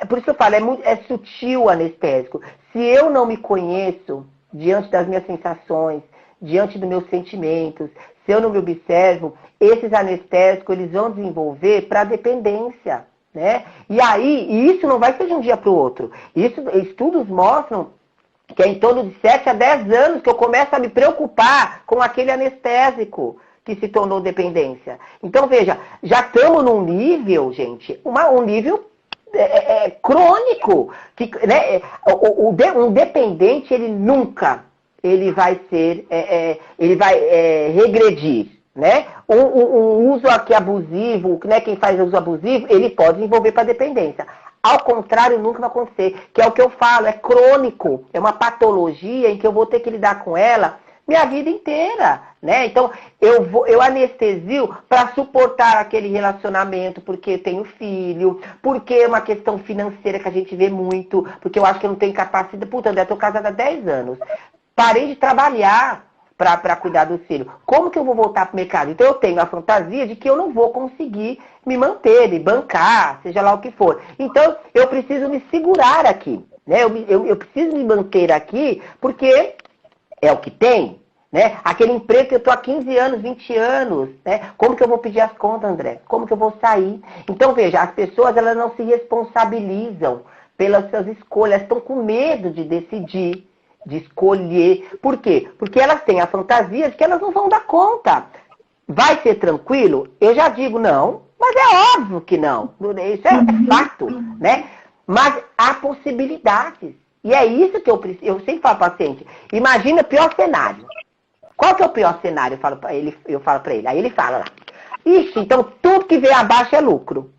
por isso que eu falo, é sutil o anestésico. Se eu não me conheço diante das minhas sensações, diante dos meus sentimentos, se eu não me observo, esses anestésicos eles vão desenvolver para dependência. Né? E aí, isso não vai ser de um dia para o outro. Estudos mostram que é em torno de 7 a 10 anos que eu começo a me preocupar com aquele anestésico que se tornou dependência. Então, veja, já estamos num nível, gente, um nível crônico. Que, né, um dependente, ele nunca vai regredir. Né? Um uso aqui abusivo, né? Quem faz uso abusivo, ele pode desenvolver para dependência. Ao contrário, nunca vai acontecer, que é o que eu falo, é crônico, é uma patologia em que eu vou ter que lidar com ela minha vida inteira, né? Então, eu anestesio para suportar aquele relacionamento, porque eu tenho filho, porque é uma questão financeira que a gente vê muito, porque eu acho que eu não tenho capacidade. Puta, André, eu tô casada há 10 anos, parei de trabalhar para cuidar do filho. Como que eu vou voltar para o mercado? Então eu tenho a fantasia de que eu não vou conseguir me manter, me bancar, seja lá o que for. Então eu preciso me segurar aqui, né? Eu preciso me manter aqui porque é o que tem, né? Aquele emprego que eu estou há 15 anos, 20 anos, né? Como que eu vou pedir as contas, André? Como que eu vou sair? Então veja, as pessoas elas não se responsabilizam pelas suas escolhas, estão com medo de decidir. de escolher. Por quê? Porque elas têm a fantasia de que elas não vão dar conta. Vai ser tranquilo? Eu já digo não, mas é óbvio que não. Isso é fato, né? Mas há possibilidades. E é isso que eu sempre falo para o paciente. Imagina o pior cenário. Qual que é o pior cenário? Eu falo para ele. Aí ele fala lá. Ixi, então tudo que vier abaixo é lucro.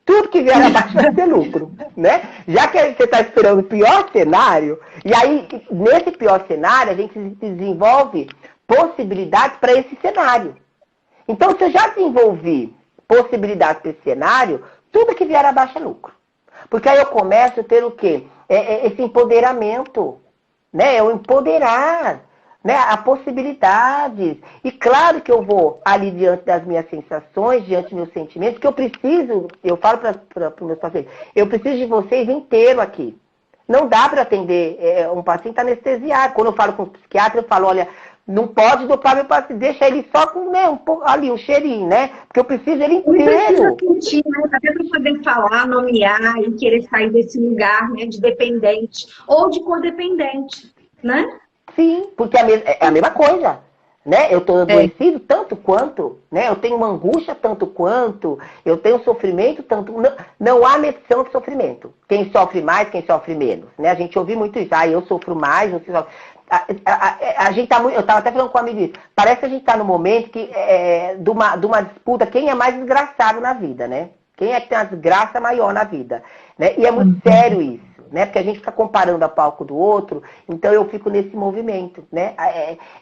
Tudo que vier abaixo vai ser lucro, né? Já que você está esperando o pior cenário, e aí, nesse pior cenário, a gente desenvolve possibilidades para esse cenário. Então, se eu já desenvolvi possibilidades para esse cenário, tudo que vier abaixo é lucro. Porque aí eu começo a ter o quê? Esse empoderamento, né? Eu empoderar, né? A possibilidades. E claro que eu vou ali diante das minhas sensações, diante dos meus sentimentos, que eu preciso, eu falo para os meus pacientes, eu preciso de vocês inteiro aqui. Não dá para atender um paciente anestesiado. Quando eu falo com o psiquiatra, eu falo, olha, não pode dopar meu paciente, deixa ele só com, né, um pouco ali, um cheirinho, né? Porque eu preciso ele inteiro. Não precisa sentir, né? Até para poder falar, nomear e querer sair desse lugar, né, de dependente ou de codependente, né? Sim, porque é a mesma coisa, né? Eu estou adoecido tanto quanto, né? Eu tenho uma angústia tanto quanto, eu tenho sofrimento tanto... Não há medição de sofrimento. Quem sofre mais, quem sofre menos, né? A gente ouve muito isso. Ah, eu sofro mais, você sofre... A gente tá muito, eu estava até falando com um amigo disso, parece que a gente está no momento de uma disputa, quem é mais desgraçado na vida, né? Quem é que tem uma desgraça maior na vida, né? E é muito sério isso, né? Porque a gente fica comparando a palco do outro, então eu fico nesse movimento, né?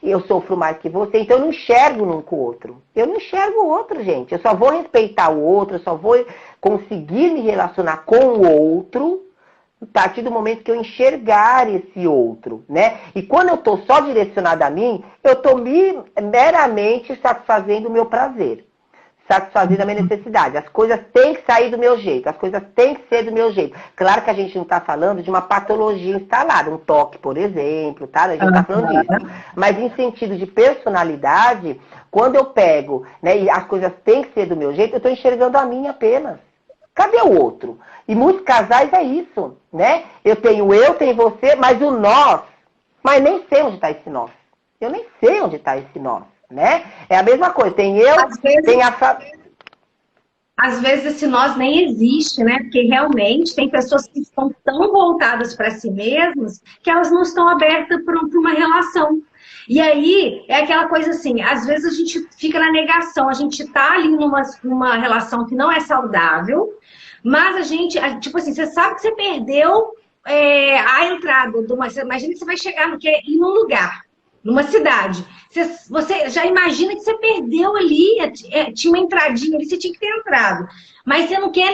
Eu sofro mais que você, então eu não enxergo num com o outro. Eu não enxergo o outro, gente. Eu só vou respeitar o outro, eu só vou conseguir me relacionar com o outro a partir do momento que eu enxergar esse outro, né? E quando eu estou só direcionada a mim, eu estou meramente satisfazendo o meu prazer, satisfazendo a minha necessidade. As coisas têm que sair do meu jeito, as coisas têm que ser do meu jeito. Claro que a gente não está falando de uma patologia instalada, um toque, por exemplo, tá? A gente está falando disso. Mas em sentido de personalidade, quando eu pego, né, e as coisas têm que ser do meu jeito, eu estou enxergando a minha apenas. Cadê o outro? E muitos casais é isso, né? Eu, tenho você, mas o nós. Mas nem sei onde está esse nós. Eu nem sei onde está esse nós, né? É a mesma coisa, tem eu, tem a... Às vezes esse nós nem existe, né? Porque realmente tem pessoas que estão tão voltadas para si mesmas que elas não estão abertas para uma relação. E aí, é aquela coisa assim, às vezes a gente fica na negação, a gente tá ali numa relação que não é saudável, mas a gente, tipo assim, você sabe que você perdeu a entrada de uma... Imagina que você vai chegar ir num lugar, numa cidade. Você já imagina que você perdeu ali, tinha uma entradinha ali, você tinha que ter entrado. Mas você não quer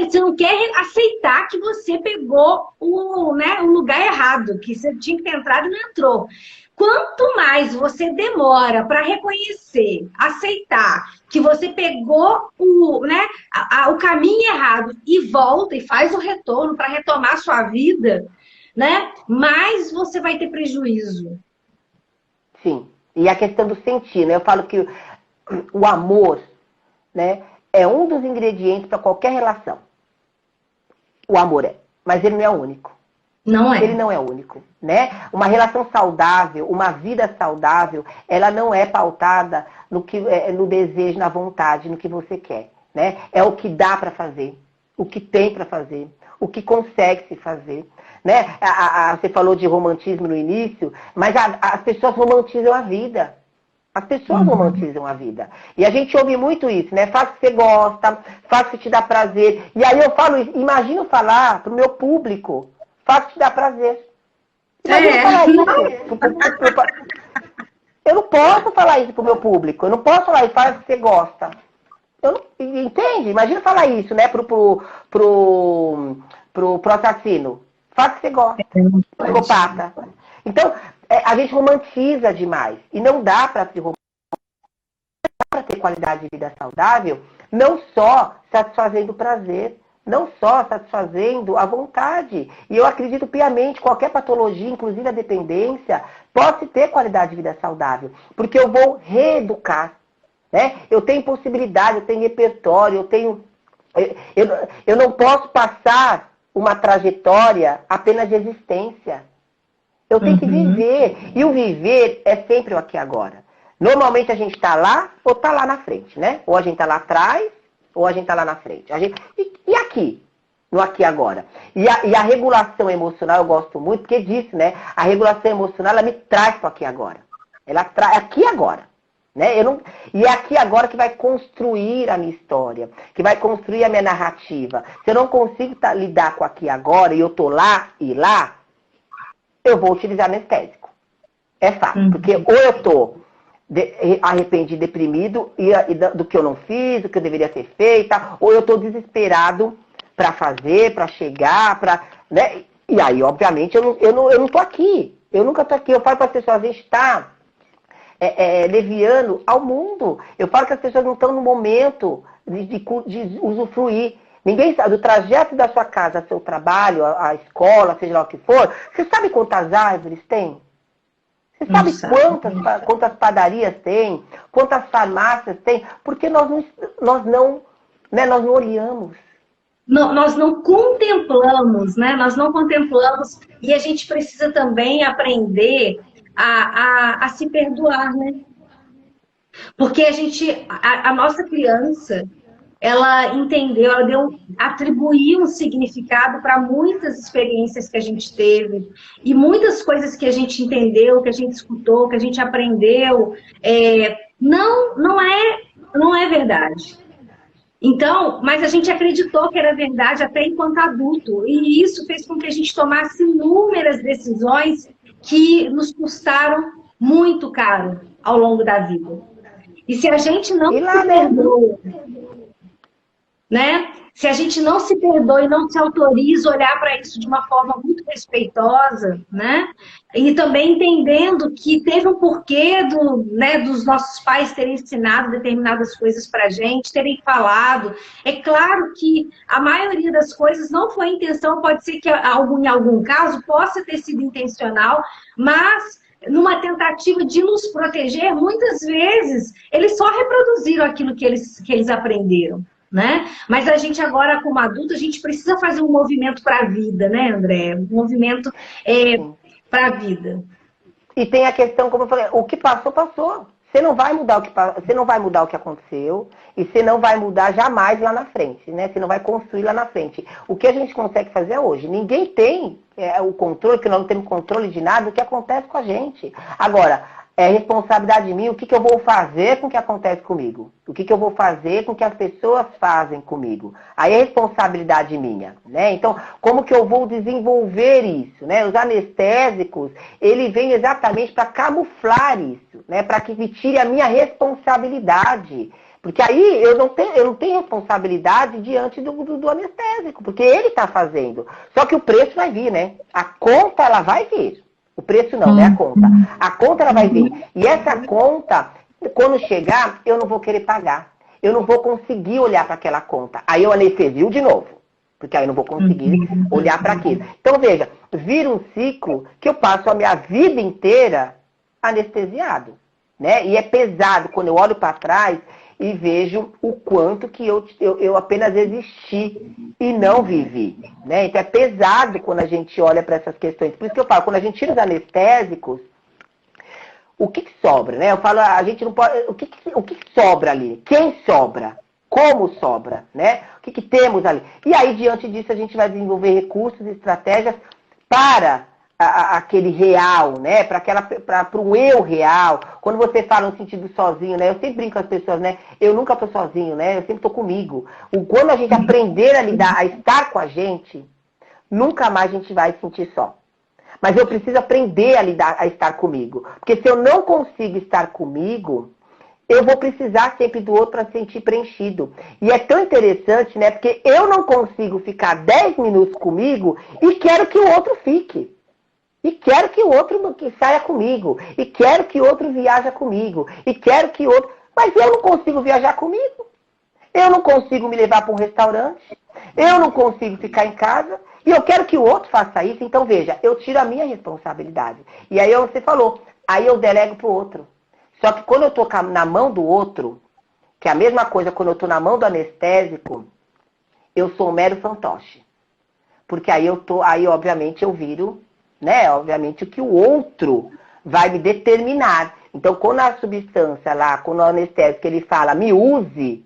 aceitar que você pegou o lugar errado, que você tinha que ter entrado e não entrou. Quanto mais você demora para reconhecer, aceitar que você pegou o caminho errado e volta e faz o retorno para retomar a sua vida, né? Mais você vai ter prejuízo. Sim. E a questão do sentir, né? Eu falo que o amor, né, é um dos ingredientes para qualquer relação. O amor é. Mas ele não é o único. Não é. Ele não é o único, né? Uma relação saudável, uma vida saudável, ela não é pautada no desejo, na vontade, no que você quer, né? É o que dá para fazer, o que tem para fazer, o que consegue se fazer, né? Você falou de romantismo no início, mas as pessoas romantizam a vida. As pessoas romantizam a vida. E a gente ouve muito isso, né? Faz o que você gosta, faz o que te dá prazer. E aí eu falo isso, imagino falar pro meu público, faz o que te dá prazer. Imagina falar isso. Eu não posso falar isso pro meu público, eu não posso falar isso, faz o que você gosta. Entende? Imagina falar isso, né, pro assassino. Faz o que você gosta, psicopata. Então, a gente romantiza demais. E não dá para ter qualidade de vida saudável, não só satisfazendo o prazer, não só satisfazendo a vontade. E eu acredito piamente, qualquer patologia, inclusive a dependência, pode ter qualidade de vida saudável. Porque eu vou reeducar, né? Eu tenho possibilidade, eu tenho repertório, eu não posso passar uma trajetória apenas de existência. Eu tenho que viver. E o viver é sempre o aqui e agora. Normalmente a gente está lá ou está lá na frente, né? Ou a gente está lá atrás ou a gente está lá na frente. E aqui? No aqui e agora. E a regulação emocional eu gosto muito, porque disso, né? A regulação emocional, ela me traz para aqui e agora. Ela traz aqui e agora. Né? E é aqui agora que vai construir a minha história, que vai construir a minha narrativa. Se eu não consigo lidar com aqui e agora, e eu tô lá e lá, eu vou utilizar anestésico. É fácil, porque ou eu tô arrependido, deprimido do que eu não fiz, do que eu deveria ter feito, ou eu tô desesperado para fazer, para chegar, né? E aí, obviamente, eu não tô aqui. Eu nunca tô aqui. Eu falo para as pessoas, a gente está leviano ao mundo. Eu falo que as pessoas não estão no momento de usufruir. Ninguém sabe, do trajeto da sua casa ao seu trabalho, a escola, seja lá o que for. Você sabe quantas árvores tem? Você sabe quantas padarias tem? Quantas farmácias tem? Porque nós não olhamos. Nós não contemplamos, né? Nós não contemplamos. E a gente precisa também aprender a se perdoar, né? Porque a nossa criança, ela entendeu, atribuiu um significado para muitas experiências que a gente teve e muitas coisas que a gente entendeu, que a gente escutou, que a gente aprendeu, não é verdade. Então, mas a gente acreditou que era verdade até enquanto adulto, e isso fez com que a gente tomasse inúmeras decisões que nos custaram muito caro ao longo da vida. E se a gente não se perdoa, né? Se a gente não se perdoa e não se autoriza a olhar para isso de uma forma muito respeitosa, né? E também entendendo que teve um porquê dos nossos pais terem ensinado determinadas coisas para a gente, terem falado. É claro que a maioria das coisas não foi intenção, pode ser que em algum caso possa ter sido intencional, mas numa tentativa de nos proteger, muitas vezes eles só reproduziram aquilo que eles aprenderam. Né? Mas a gente agora, como adulto, a gente precisa fazer um movimento para a vida, né, André? Um movimento para a vida. E tem a questão, como eu falei, o que passou, passou. Você não vai mudar o que aconteceu e você não vai mudar jamais lá na frente, né? Você não vai construir lá na frente. O que a gente consegue fazer é hoje. Ninguém tem o controle, que nós não temos controle de nada do que acontece com a gente. Agora, é responsabilidade minha o que eu vou fazer com o que acontece comigo. O que eu vou fazer com o que as pessoas fazem comigo. Aí é responsabilidade minha, né? Então, como que eu vou desenvolver isso, né? Os anestésicos, ele vem exatamente para camuflar isso, né? Para que me tire a minha responsabilidade. Porque aí eu não tenho responsabilidade diante do anestésico, porque ele está fazendo. Só que o preço vai vir, né? A conta, ela vai vir. O preço não, né? A conta. A conta ela vai vir. E essa conta, quando chegar, eu não vou querer pagar. Eu não vou conseguir olhar para aquela conta. Aí eu anestesio de novo. Porque aí eu não vou conseguir olhar para aquilo. Então, veja, vira um ciclo que eu passo a minha vida inteira anestesiado. Né? E é pesado quando eu olho para trás e vejo o quanto que eu apenas existi e não vivi. Né? Então é pesado quando a gente olha para essas questões. Por isso que eu falo, quando a gente tira os anestésicos, o que sobra? Né? Eu falo, a gente não pode. O que sobra ali? Quem sobra? Como sobra? Né? O que temos ali? E aí, diante disso, a gente vai desenvolver recursos e estratégias para aquele real, né? Para um eu real. Quando você fala no sentido sozinho, né? Eu sempre brinco com as pessoas, né? Eu nunca tô sozinho, né? Eu sempre tô comigo. Quando a gente aprender a lidar, a estar com a gente, nunca mais a gente vai se sentir só. Mas eu preciso aprender a estar comigo. Porque se eu não consigo estar comigo, eu vou precisar sempre do outro para se sentir preenchido. E é tão interessante, né? Porque eu não consigo ficar 10 minutos comigo e quero que o outro fique. E quero que o outro saia comigo. E quero que o outro viaje comigo. E quero que o outro... Mas eu não consigo viajar comigo. Eu não consigo me levar para um restaurante. Eu não consigo ficar em casa. E eu quero que o outro faça isso. Então, veja, eu tiro a minha responsabilidade. E aí você falou, aí eu delego para o outro. Só que quando eu estou na mão do outro, que é a mesma coisa quando eu estou na mão do anestésico, eu sou um mero fantoche. Porque aí obviamente, eu viro né? Obviamente o que o outro vai me determinar. Então, quando a substância lá, quando o anestésico ele fala, me use,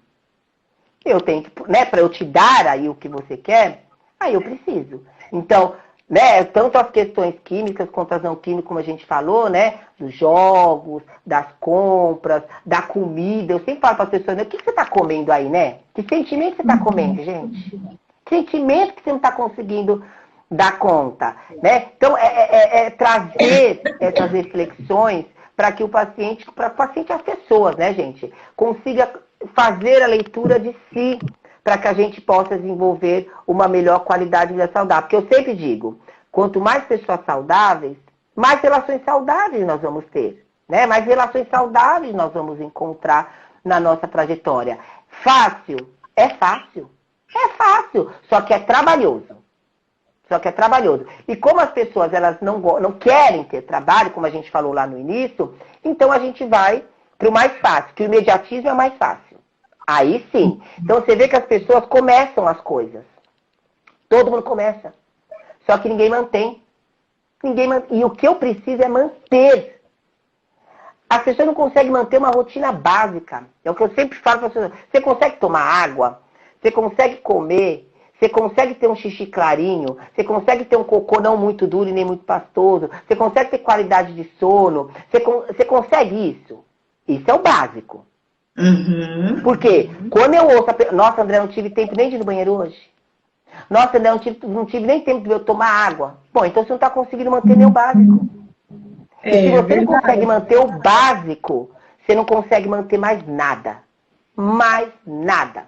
eu tenho que, né, para eu te dar aí o que você quer, aí eu preciso. Então, né, tanto as questões químicas quanto as não químicas, como a gente falou, né, dos jogos, das compras, da comida, eu sempre falo para as pessoas, né, o que você está comendo aí, né? Que sentimento você está comendo, gente? Que sentimento que você não está conseguindo dar conta, né? Então, trazer essas reflexões para que o paciente, as pessoas, né, gente, consiga fazer a leitura de si, para que a gente possa desenvolver uma melhor qualidade de vida saudável. Porque eu sempre digo, quanto mais pessoas saudáveis, mais relações saudáveis nós vamos ter, né? Mais relações saudáveis nós vamos encontrar na nossa trajetória. Fácil? É fácil. É fácil, só que é trabalhoso. E como as pessoas elas não querem ter trabalho, como a gente falou lá no início, então a gente vai para o mais fácil, que o imediatismo é o mais fácil. Aí sim. Então você vê que as pessoas começam as coisas. Todo mundo começa. Só que ninguém mantém. E o que eu preciso é manter. As pessoas não conseguem manter uma rotina básica. É o que eu sempre falo para as pessoas. Você consegue tomar água? Você consegue comer? Você consegue ter um xixi clarinho? Você consegue ter um cocô não muito duro e nem muito pastoso? Você consegue ter qualidade de sono? Você consegue isso? Isso é o básico. Uhum. Porque quando eu ouço nossa, André, não tive tempo nem de ir no banheiro hoje. Nossa, André, não tive nem tempo de eu tomar água. Bom, então você não está conseguindo manter nem o básico. E se você não consegue manter o básico, você não consegue manter mais nada. Mais nada.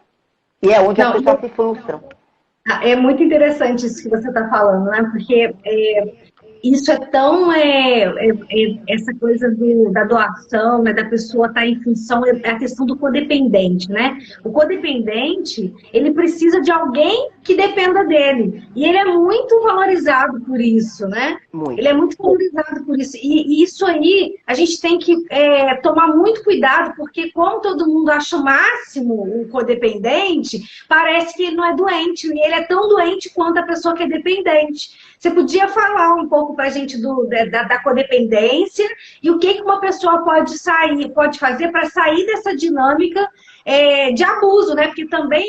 E é onde as pessoas se frustram. É muito interessante isso que você está falando, né? Porque isso é tão... essa coisa da doação, né? Da pessoa estar em função, é a questão do codependente, né? O codependente, ele precisa de alguém que dependa dele. E ele é muito valorizado por isso, né? Muito. Ele é muito valorizado por isso. E isso aí, a gente tem que tomar muito cuidado, porque como todo mundo acha o máximo o codependente, parece que ele não é doente. E ele é tão doente quanto a pessoa que é dependente. Você podia falar um pouco para a gente da codependência e o que uma pessoa pode fazer para sair dessa dinâmica de abuso, né? Porque também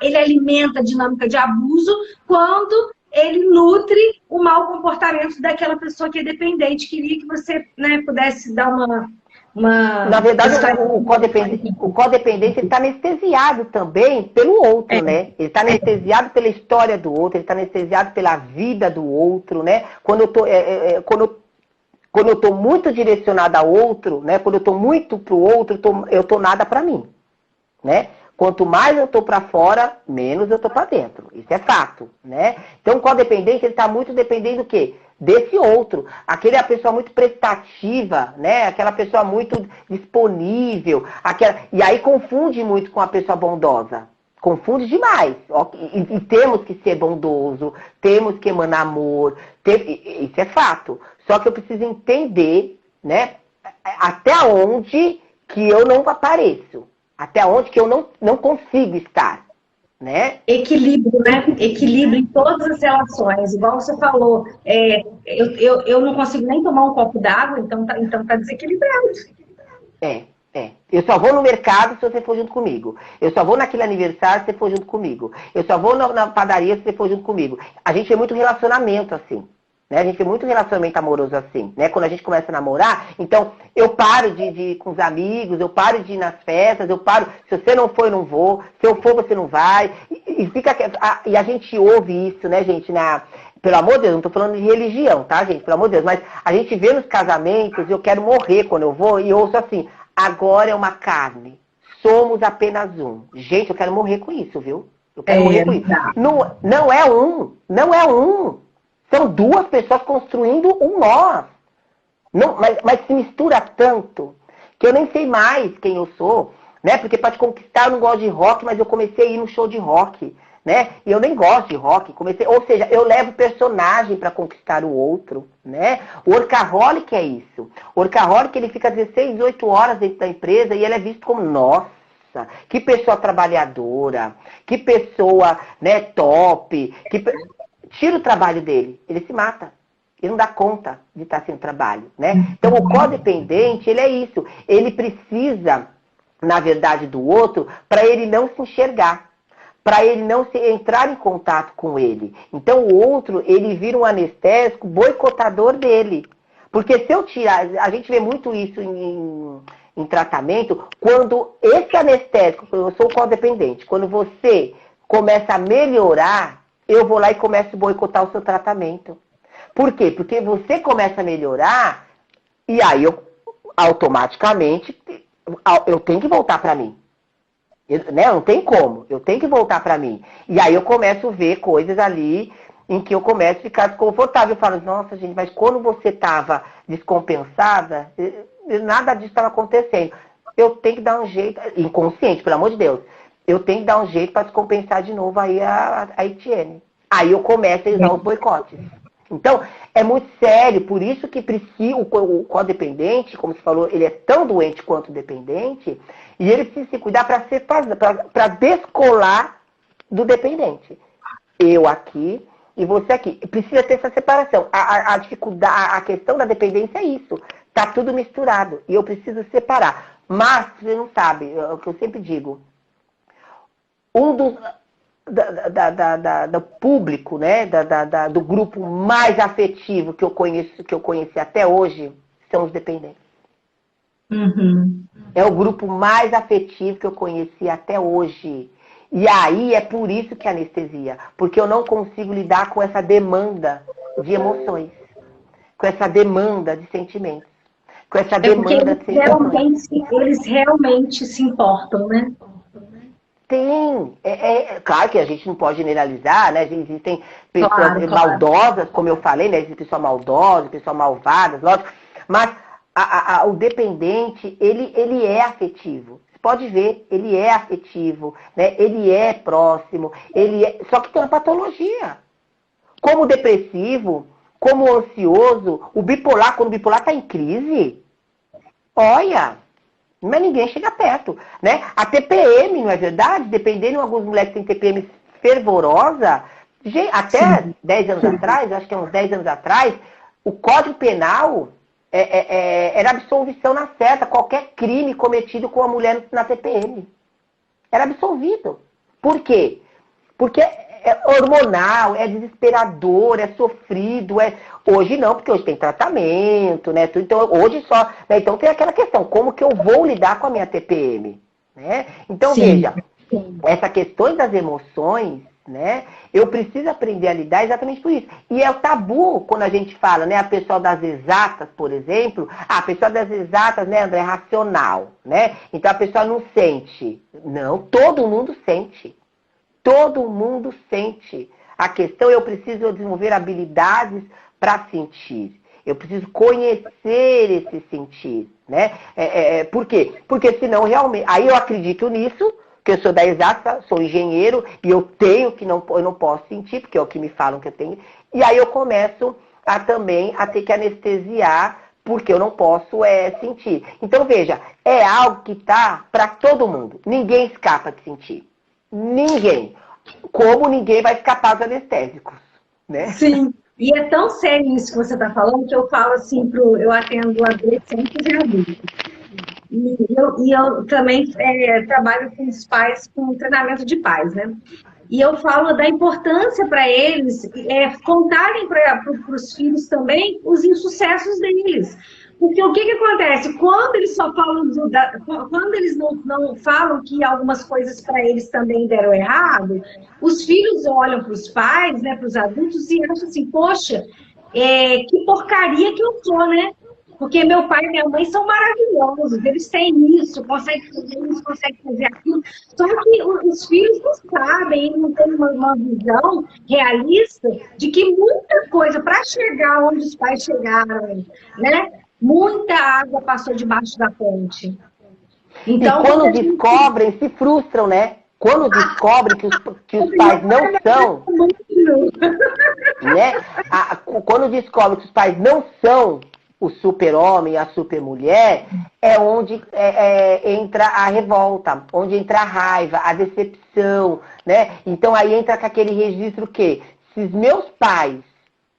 ele alimenta a dinâmica de abuso quando ele nutre o mau comportamento daquela pessoa que é dependente. Queria que você, né, pudesse dar uma... Na verdade, o codependente está anestesiado também pelo outro, né? Ele está anestesiado pela história do outro, ele está anestesiado pela vida do outro, né? Quando eu estou muito direcionada ao outro, né? Quando eu estou muito para o outro, eu estou nada para mim, né? Quanto mais eu estou para fora, menos eu estou para dentro. Isso é fato, né? Então, o codependente, ele está muito dependendo do quê? Desse outro. Aquela pessoa muito prestativa, né? Aquela pessoa muito disponível. E aí confunde muito com a pessoa bondosa. Confunde demais. E temos que ser bondoso, temos que emanar amor. Isso é fato. Só que eu preciso entender, né? Até onde que eu não apareço. Até onde que eu não consigo estar, né? Equilíbrio, né? Equilíbrio em todas as relações. Igual você falou, eu não consigo nem tomar um copo d'água, então tá desequilibrado. Eu só vou no mercado se você for junto comigo. Eu só vou naquele aniversário se você for junto comigo. Eu só vou na padaria se você for junto comigo. A gente tem muito relacionamento assim. Né? A gente tem muito relacionamento amoroso assim, né? Quando a gente começa a namorar, então eu paro de ir com os amigos, eu paro de ir nas festas, eu paro, se você não for, eu não vou, se eu for, você não vai, e a gente ouve isso, né, gente, pelo amor de Deus, não tô falando de religião, tá, gente, pelo amor de Deus, mas a gente vê nos casamentos, eu quero morrer quando eu vou, e ouço assim, agora é uma carne, somos apenas um. Gente, eu quero morrer com isso, viu? Eu quero morrer com isso. Não é um. São duas pessoas construindo um nós. Mas se mistura tanto que eu nem sei mais quem eu sou, né? Porque para te conquistar eu não gosto de rock, mas eu comecei a ir no show de rock, né? E eu nem gosto de rock. Ou seja, eu levo personagem para conquistar o outro, né? O workaholic é isso. O workaholic, ele fica 16, 18 horas dentro da empresa e ele é visto como, nossa, que pessoa trabalhadora, que pessoa, né, top, tira o trabalho dele, ele se mata. Ele não dá conta de estar sem trabalho, né? Então, o codependente, ele é isso. Ele precisa, na verdade, do outro para ele não se enxergar, para ele não entrar em contato com ele. Então, o outro, ele vira um anestésico boicotador dele. Porque se eu tirar... A gente vê muito isso em tratamento, quando esse anestésico, eu sou codependente, quando você começa a melhorar, eu vou lá e começo a boicotar o seu tratamento. Por quê? Porque você começa a melhorar e aí eu automaticamente eu tenho que voltar para mim. Não tem como, eu tenho que voltar para mim. E aí eu começo a ver coisas ali em que eu começo a ficar desconfortável. Eu falo, nossa gente, mas quando você estava descompensada, nada disso estava acontecendo. Eu tenho que dar um jeito, inconsciente, pelo amor de Deus, eu tenho que dar um jeito para descompensar de novo aí a Etienne. Aí eu começo a usar os boicotes. Então, é muito sério, por isso que o codependente, como você falou, ele é tão doente quanto o dependente, e ele precisa se cuidar para descolar do dependente. Eu aqui e você aqui. Precisa ter essa separação. A dificuldade, a questão da dependência é isso. Tá tudo misturado, e eu preciso separar. Mas, você não sabe, é o que eu sempre digo, do público, né, do grupo mais afetivo que eu conheci até hoje, são os dependentes. Uhum. É o grupo mais afetivo que eu conheci até hoje. E aí é por isso que a anestesia, porque eu não consigo lidar com essa demanda de emoções, com essa demanda de sentimentos, com essa demanda de sensações. Eles realmente se importam, né? Tem. Claro que a gente não pode generalizar, né? Existem pessoas maldosas, como eu falei, né? Existem pessoas maldosas, pessoas malvadas, lógico. Mas o dependente, ele é afetivo. Você pode ver, ele é afetivo, né? Ele é próximo, só que tem uma patologia. Como o depressivo, como o ansioso, o bipolar, quando o bipolar está em crise, olha... Mas ninguém chega perto, né? A TPM, não é verdade? Dependendo, algumas mulheres têm TPM fervorosa. Até 10 anos atrás, acho que é uns 10 anos atrás, o Código Penal era absolvição na certa. Qualquer crime cometido com a mulher na TPM. Era absolvido. Por quê? Porque é hormonal, é desesperador, é sofrido. Hoje não, porque hoje tem tratamento, né? Então, hoje só... Né? Então, tem aquela questão, como que eu vou lidar com a minha TPM? Né? Então, veja, essa questão das emoções, né? Eu preciso aprender a lidar exatamente por isso. E é o tabu quando a gente fala, né? A pessoa das exatas, por exemplo, a pessoa das exatas, né, André, é racional, né? Então, a pessoa não sente. Não, todo mundo sente. Todo mundo sente. A questão é eu preciso desenvolver habilidades para sentir. Eu preciso conhecer esse sentir, né? Por quê? Porque senão realmente... Aí eu acredito nisso, que eu sou da exata, sou engenheiro, e eu não posso sentir, porque é o que me falam que eu tenho. E aí eu começo também a ter que anestesiar, porque eu não posso sentir. Então, veja, é algo que está para todo mundo. Ninguém escapa de sentir. Ninguém. Como ninguém vai escapar dos anestésicos, né? Sim. E é tão sério isso que você está falando, que eu falo assim, eu atendo adolescentes e adultos. E eu também trabalho com os pais, com treinamento de pais, né? E eu falo da importância para eles contarem para os filhos também os insucessos deles. Porque o que acontece? Quando eles só falam quando eles não falam que algumas coisas para eles também deram errado, os filhos olham para os pais, né, para os adultos, e acham assim, poxa, que porcaria que eu sou, né? Porque meu pai e minha mãe são maravilhosos, eles têm isso, conseguem fazer isso, conseguem fazer aquilo. Só que os filhos não sabem, eles não têm uma visão realista de que muita coisa, para chegar onde os pais chegaram, né? Muita água passou debaixo da ponte. Então, e quando descobrem, se frustram, né? Quando descobrem que os pais não são... né? Quando descobrem que os pais não são o super-homem e a super-mulher, é onde entra a revolta, onde entra a raiva, a decepção, né? Então aí entra com aquele registro que, se os meus pais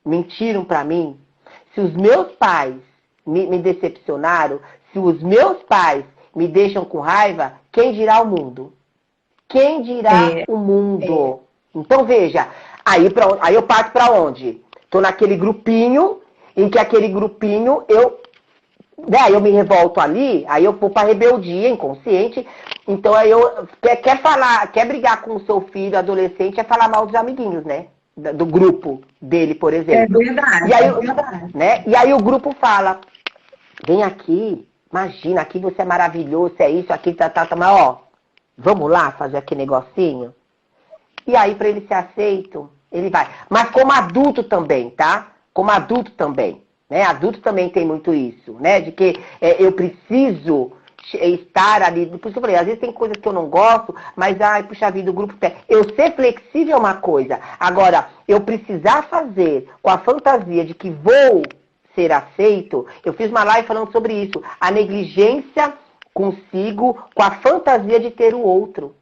mentiram para mim, Se os meus pais me decepcionaram, se os meus pais me deixam com raiva, quem dirá o mundo? Quem dirá o mundo? Então, veja, aí eu parto para onde? Estou naquele grupinho, em que aquele grupinho eu me revolto ali, aí eu vou para rebeldia inconsciente. Então aí eu quer brigar com o seu filho adolescente, é falar mal dos amiguinhos, né? Do grupo dele, por exemplo. É verdade. E aí, né? E aí o grupo fala, vem aqui, imagina, aqui você é maravilhoso, você é isso, aqui tá, mas ó, vamos lá fazer aquele negocinho? E aí, para ele ser aceito, ele vai. Mas como adulto também, tá? Como adulto também. Né? Adulto também tem muito isso, né? De que eu preciso estar ali. Por isso que eu falei, às vezes tem coisas que eu não gosto, mas, ai, puxa vida, o grupo tem. Eu ser flexível é uma coisa. Agora, eu precisar fazer com a fantasia de que vou ser aceito, eu fiz uma live falando sobre isso. A negligência consigo com a fantasia de ter o outro.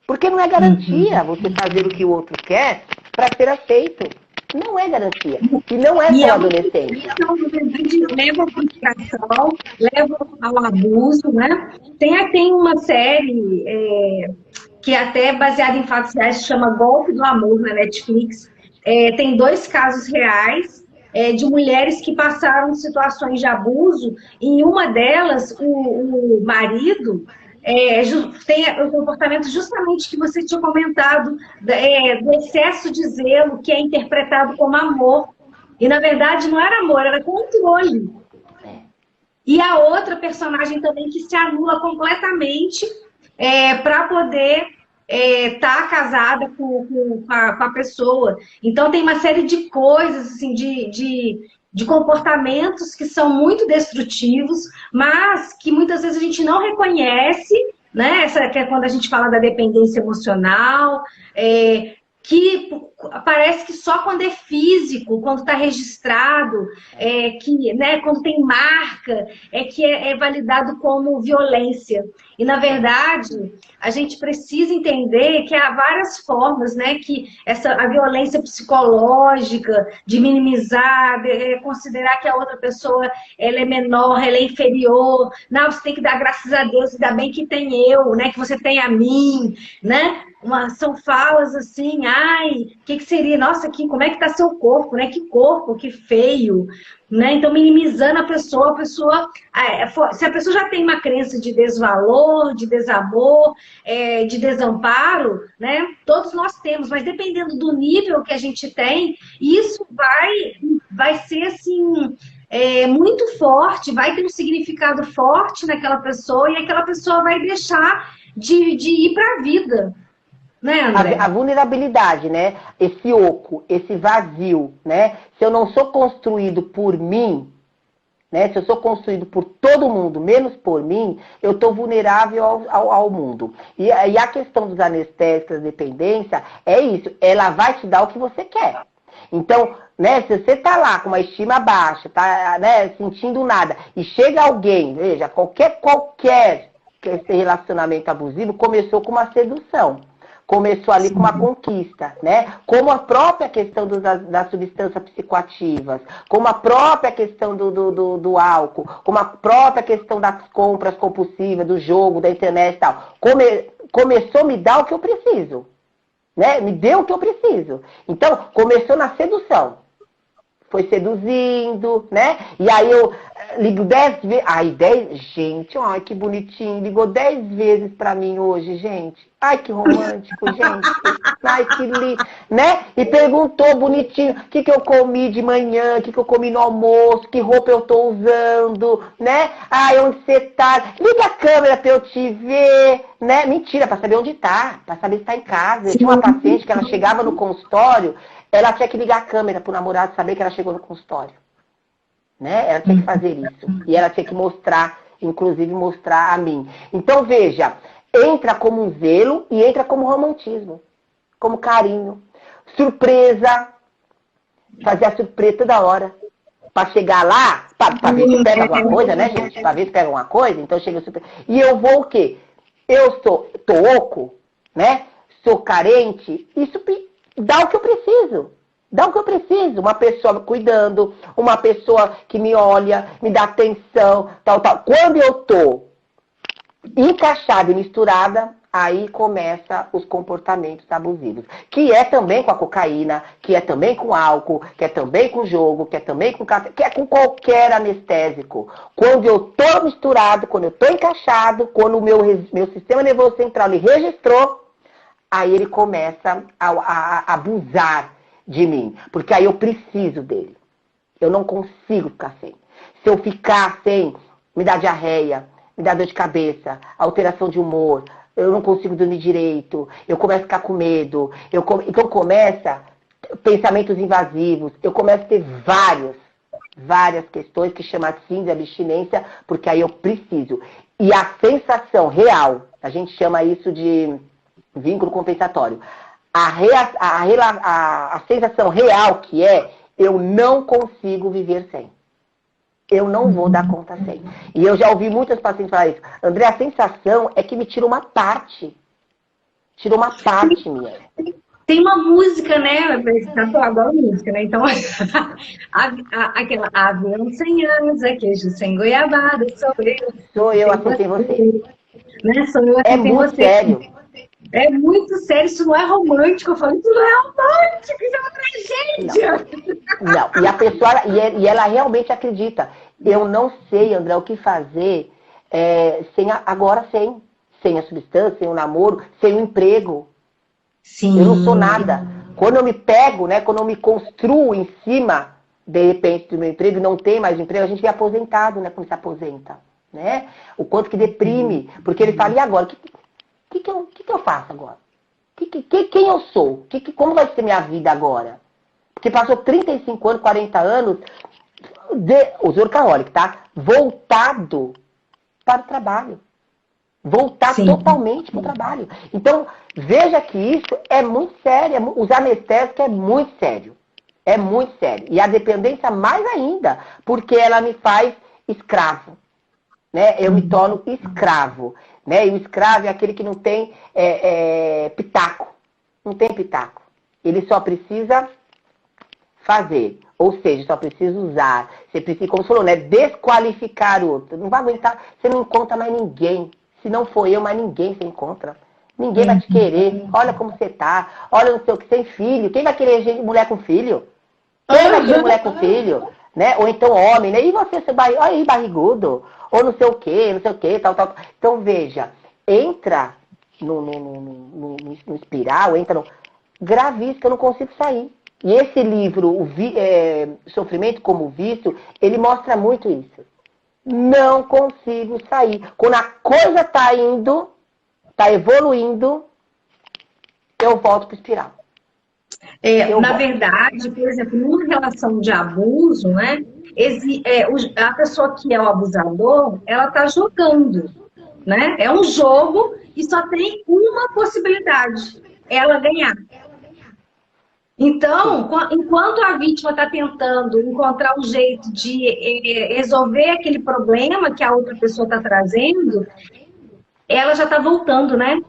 Porque não é garantia você fazer o que o outro quer para ser aceito. Não é garantia. E não é só adolescente. Então, leva à frustração, leva ao abuso, né? Tem uma série que é até baseada em fatos reais, se chama Golpe do Amor, na Netflix. Tem 2 casos reais de mulheres que passaram situações de abuso. Em uma delas, o marido tem o comportamento justamente que você tinha comentado, do excesso de zelo, que é interpretado como amor. E, na verdade, não era amor, era controle. E a outra personagem também que se anula completamente para poder estar casada com a pessoa. Então, tem uma série de coisas, assim, de comportamentos que são muito destrutivos, mas que muitas vezes a gente não reconhece, né? Essa que é quando a gente fala da dependência emocional, que parece que só quando é físico, quando está registrado, né, quando tem marca, que é validado como violência. E, na verdade, a gente precisa entender que há várias formas, né, que a violência psicológica, de minimizar, de considerar que a outra pessoa ela é menor, ela é inferior, não, você tem que dar graças a Deus, ainda bem que tem eu, né, que você tem a mim, né? São falas assim, ai, o que seria? Nossa, como é que tá seu corpo, né? Que corpo, que feio, né? Então, minimizando a pessoa, se a pessoa já tem uma crença de desvalor, de desamor, de desamparo, né? Todos nós temos, mas dependendo do nível que a gente tem, isso vai ser assim, muito forte, vai ter um significado forte naquela pessoa, e aquela pessoa vai deixar de ir para a vida. Né, a vulnerabilidade, né? Esse oco, esse vazio, né? Se eu não sou construído por mim, né? Se eu sou construído por todo mundo, menos por mim, eu estou vulnerável ao mundo. E a questão dos anestésicos, da dependência, é isso. Ela vai te dar o que você quer. Então, né? Se você tá lá com uma estima baixa, tá, né? Sentindo nada, e chega alguém, veja, qualquer esse relacionamento abusivo começou com uma sedução. Começou ali com uma conquista, né? Como a própria questão das substâncias psicoativas, como a própria questão do álcool, como a própria questão das compras compulsivas, do jogo, da internet e tal. Começou a me dar o que eu preciso, né? Me deu o que eu preciso. Então, começou na sedução. Foi seduzindo, né? E aí eu ligo 10 vezes. Ai, 10. Gente, ai, que bonitinho. Ligou 10 vezes pra mim hoje, gente. Ai, que romântico, gente. Ai, que lindo. Né? E perguntou bonitinho o que eu comi de manhã, o que eu comi no almoço, que roupa eu tô usando, né? Ai, onde você tá? Liga a câmera pra eu te ver, né? Mentira, pra saber onde tá. Pra saber se tá em casa. Eu tinha uma paciente que ela chegava no consultório. Ela tinha que ligar a câmera pro namorado saber que ela chegou no consultório. Né? Ela tinha que fazer isso. E ela tinha que mostrar, inclusive mostrar a mim. Então, veja, entra como um zelo e entra como romantismo. Como carinho. Surpresa. Fazer a surpresa toda hora. Para chegar lá, para ver se pega alguma coisa, né, gente? Para ver se pega alguma coisa, então chega a surpresa. E eu vou o quê? Eu tô oco, né? Sou carente, isso dá o que eu preciso. Dá o que eu preciso, uma pessoa me cuidando, uma pessoa que me olha, me dá atenção, tal, tal. Quando eu tô encaixada e misturada, aí começa os comportamentos abusivos. Que é também com a cocaína, que é também com álcool, que é também com jogo, que é também com café, que é com qualquer anestésico. Quando eu tô misturado, quando eu tô encaixado, quando o meu sistema nervoso central me registrou, aí ele começa a abusar de mim. Porque aí eu preciso dele. Eu não consigo ficar sem. Se eu ficar sem, me dá diarreia, me dá dor de cabeça, alteração de humor, eu não consigo dormir direito, eu começo a ficar com medo, então começa pensamentos invasivos, eu começo a ter várias questões que chamam assim de abstinência, porque aí eu preciso. E a sensação real, a gente chama isso de vínculo compensatório, a sensação real que é, eu não consigo viver sem. Eu não vou dar conta sem. E eu já ouvi muitas pacientes falar isso. André, a sensação é que me tira uma parte. Tira uma parte minha. Tem uma música, né? Eu adoro música, né? Então, aquela avião sem asa, queijo sem goiabada, sou eu. Sou eu, assim sem você. Né? Sou eu, assim É sem muito você. sério. É muito sério, isso não é romântico. Eu falo, isso não é romântico, isso é uma tragédia. Não. E a pessoa, e ela realmente acredita. Eu não sei, André, o que fazer sem a substância, sem o namoro, sem o emprego. Sim. Eu não sou nada. Quando eu me pego, né, quando eu me construo em cima, de repente, do meu emprego, e não tem mais emprego, a gente é aposentado, né, quando se aposenta. Né? O quanto que deprime. Porque ele fala, e agora? O que eu faço agora? Quem eu sou? Como vai ser minha vida agora? Porque passou 35 anos, 40 anos, os workaholic, tá? Voltado para o trabalho. Voltar Sim. totalmente para o trabalho. Então, veja que isso é muito sério. Os anestésicos é muito sério. É muito sério. E a dependência mais ainda, porque ela me faz escravo. Né? Eu me torno escravo. Né? E o escravo é aquele que não tem pitaco. Não tem pitaco. Ele só precisa fazer. Ou seja, só precisa usar. Você precisa, como você falou, né? Desqualificar o outro. Não vai aguentar. Você não encontra mais ninguém. Se não for eu, mais ninguém você encontra. Ninguém vai te querer. Olha como você tá. Olha não sei o que, sem filho. Quem vai querer mulher com filho? Quem vai querer mulher com filho? Né? Ou então homem, né? E você, olha aí, barrigudo. Ou não sei o que, tal. Então, veja, entra no espiral, entra no gravíssimo, que eu não consigo sair. E esse livro, Sofrimento como Vício, ele mostra muito isso. Não consigo sair. Quando a coisa tá indo, tá evoluindo, eu volto pro espiral. Na verdade, por exemplo, numa relação de abuso, né, a pessoa que é o abusador, ela está jogando, né? É um jogo e só tem uma possibilidade, ela ganhar. Então, enquanto a vítima está tentando encontrar um jeito de resolver aquele problema que a outra pessoa está trazendo, ela já está voltando, né?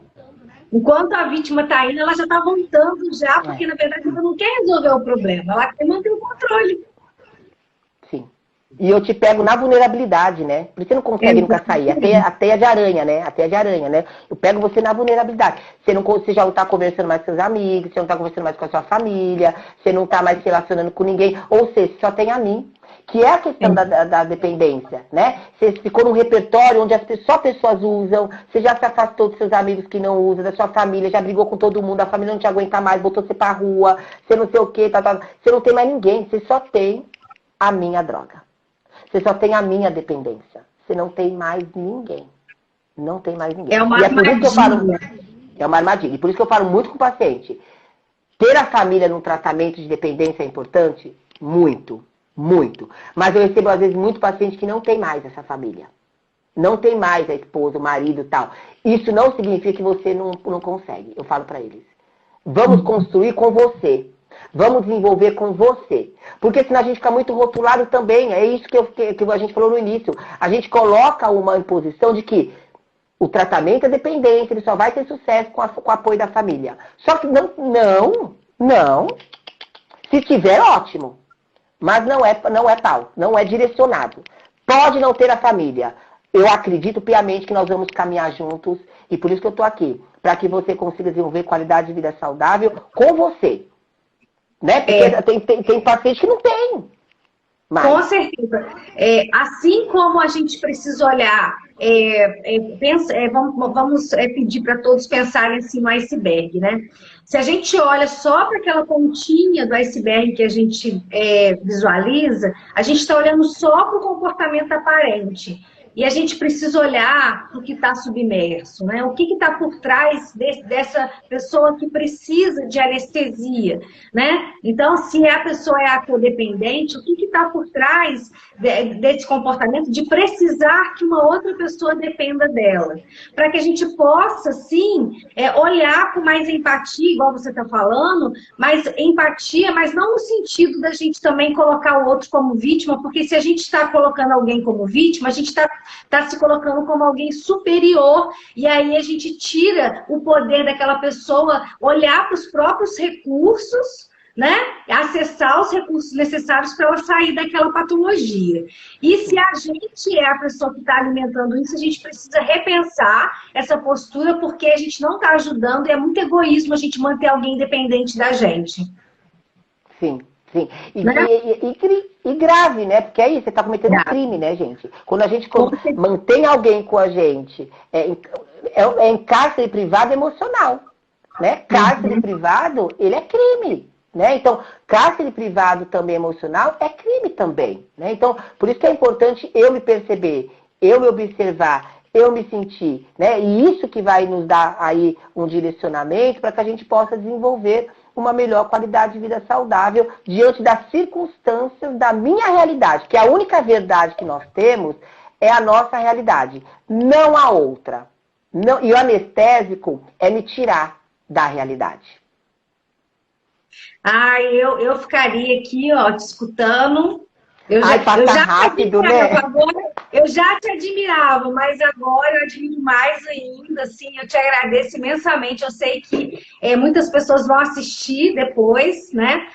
Enquanto a vítima está indo, ela já está voltando já, porque na verdade ela não quer resolver o problema, ela quer manter o controle. Sim. E eu te pego na vulnerabilidade, né? Por isso você não consegue nunca sair. A teia de aranha, né? A teia de aranha, né? Eu pego você na vulnerabilidade. Você já não está conversando mais com seus amigos, você não está conversando mais com a sua família, você não está mais se relacionando com ninguém. Ou seja, só tem a mim. Que é a questão da dependência, né? Você ficou num repertório onde só pessoas usam, você já se afastou dos seus amigos que não usam, da sua família, já brigou com todo mundo, a família não te aguenta mais, botou você pra rua, você não sei o quê, você não tem mais ninguém, você só tem a minha droga. Você só tem a minha dependência. Você não tem mais ninguém. Não tem mais ninguém. É uma armadilha. Por isso que eu falo, É uma armadilha. E por isso que eu falo muito com o paciente. Ter a família num tratamento de dependência é importante? Muito. Muito. Mas eu recebo, às vezes, muito paciente que não tem mais essa família. Não tem mais a esposa, o marido e tal. Isso não significa que você não consegue. Eu falo pra eles. Vamos construir com você. Vamos desenvolver com você. Porque senão a gente fica muito rotulado também. É isso que a gente falou no início. A gente coloca uma imposição de que o tratamento é dependente, ele só vai ter sucesso com o apoio da família. Só que não. Se tiver, ótimo. Mas não é tal, não é direcionado. Pode não ter a família. Eu acredito piamente que nós vamos caminhar juntos e por isso que eu estou aqui, para que você consiga desenvolver qualidade de vida saudável com você. Né? Porque tem paciente que não tem. Mas... Com certeza. Assim como a gente precisa olhar, vamos pedir para todos pensarem assim no iceberg, né? Se a gente olha só para aquela pontinha do iceberg que a gente visualiza, a gente está olhando só para o comportamento aparente. E a gente precisa olhar para o que está submerso, né? O que está por trás dessa pessoa que precisa de anestesia, né? Então, se a pessoa é atodependente, o que está por trás desse comportamento de precisar que uma outra pessoa dependa dela? Para que a gente possa, sim, olhar com mais empatia, igual você está falando, mais empatia, mas não no sentido da gente também colocar o outro como vítima, porque se a gente está colocando alguém como vítima, a gente está se colocando como alguém superior, e aí a gente tira o poder daquela pessoa olhar para os próprios recursos, né? Acessar os recursos necessários para ela sair daquela patologia. E se a gente é a pessoa que está alimentando isso, a gente precisa repensar essa postura, porque a gente não está ajudando, e é muito egoísmo a gente manter alguém dependente da gente. Sim. Sim, e grave, né? Porque aí você está cometendo um crime, né, gente? Quando a gente mantém alguém com a gente, é em cárcere privado emocional, né? Cárcere privado, ele é crime, né? Então, cárcere privado também emocional é crime também, né? Então, por isso que é importante eu me perceber, eu me observar, eu me sentir, né? E isso que vai nos dar aí um direcionamento para que a gente possa desenvolver uma melhor qualidade de vida saudável diante das circunstâncias da minha realidade, que a única verdade que nós temos é a nossa realidade, não a outra. Não, e o anestésico é me tirar da realidade. Eu ficaria aqui, ó, te escutando. Passa rápido, né? Eu já te admirava, mas agora eu admiro mais ainda, assim, eu te agradeço imensamente. Eu sei que muitas pessoas vão assistir depois, né,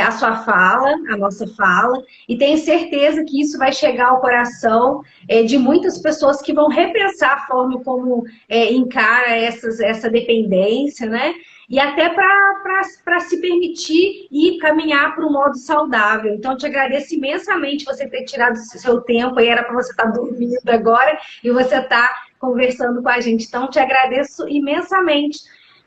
a sua fala, a nossa fala, e tenho certeza que isso vai chegar ao coração de muitas pessoas que vão repensar a forma como encara essa dependência, né? E até para se permitir e caminhar para um modo saudável. Então, eu te agradeço imensamente você ter tirado o seu tempo, aí era para você estar dormindo agora, e você está conversando com a gente. Então, te agradeço imensamente.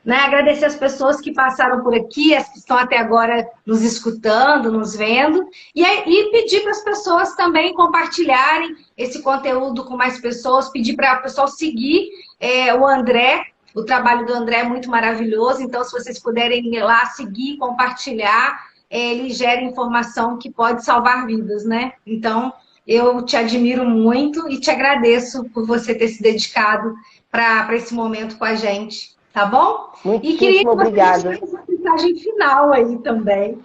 Né? Agradecer as pessoas que passaram por aqui, as que estão até agora nos escutando, nos vendo, e pedir para as pessoas também compartilharem esse conteúdo com mais pessoas, pedir para o pessoal seguir o André. O trabalho do André é muito maravilhoso, então se vocês puderem ir lá, seguir, compartilhar, ele gera informação que pode salvar vidas, né? Então, eu te admiro muito e te agradeço por você ter se dedicado para esse momento com a gente, tá bom? Muitíssimo obrigada. E queria que você fizesse uma mensagem final aí também.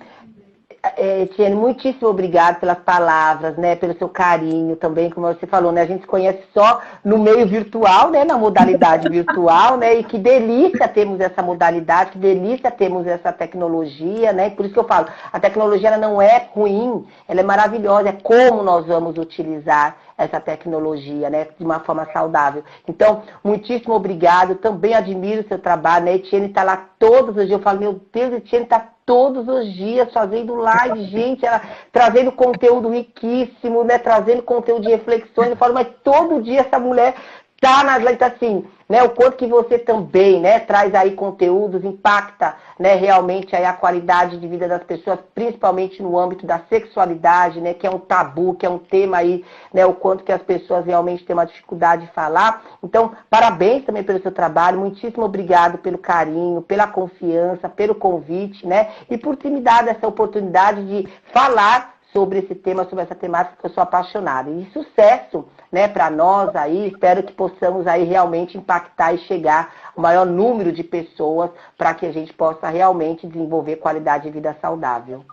Etienne, muitíssimo obrigada pelas palavras, né, pelo seu carinho também, como você falou, né, a gente se conhece só no meio virtual, né, na modalidade virtual, né, e que delícia termos essa modalidade, que delícia termos essa tecnologia, né, por isso que eu falo, a tecnologia ela não é ruim, ela é maravilhosa, é como nós vamos utilizar essa tecnologia, né, de uma forma saudável. Então, muitíssimo obrigado, também admiro o seu trabalho, né, Etienne está lá todos os dias, eu falo, meu Deus, Etienne está todos os dias fazendo live, gente, ela trazendo conteúdo riquíssimo, né, trazendo conteúdo de reflexões, eu falo, mas todo dia essa mulher tá nas letras assim, né, o quanto que você também, né, traz aí conteúdos, impacta, né, realmente aí a qualidade de vida das pessoas, principalmente no âmbito da sexualidade, né, que é um tabu, que é um tema aí, né, o quanto que as pessoas realmente têm uma dificuldade de falar. Então, parabéns também pelo seu trabalho, muitíssimo obrigado pelo carinho, pela confiança, pelo convite, né, e por ter me dado essa oportunidade de falar sobre esse tema, sobre essa temática que eu sou apaixonada. E sucesso, né, para nós aí, espero que possamos aí realmente impactar e chegar o maior número de pessoas para que a gente possa realmente desenvolver qualidade de vida saudável.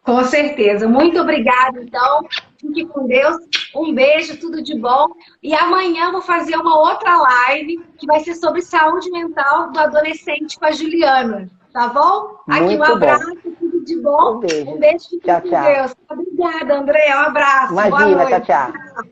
Com certeza. Muito obrigada, então. Fique com Deus. Um beijo, tudo de bom. E amanhã eu vou fazer uma outra live que vai ser sobre saúde mental do adolescente com a Juliana. Tá bom? Aqui um abraço, tudo de bom. Um beijo. Um beijo, fique Tchau, com tchau. Deus. Obrigada, André. Um abraço. Boa Imagina, noite. tchau, tchau.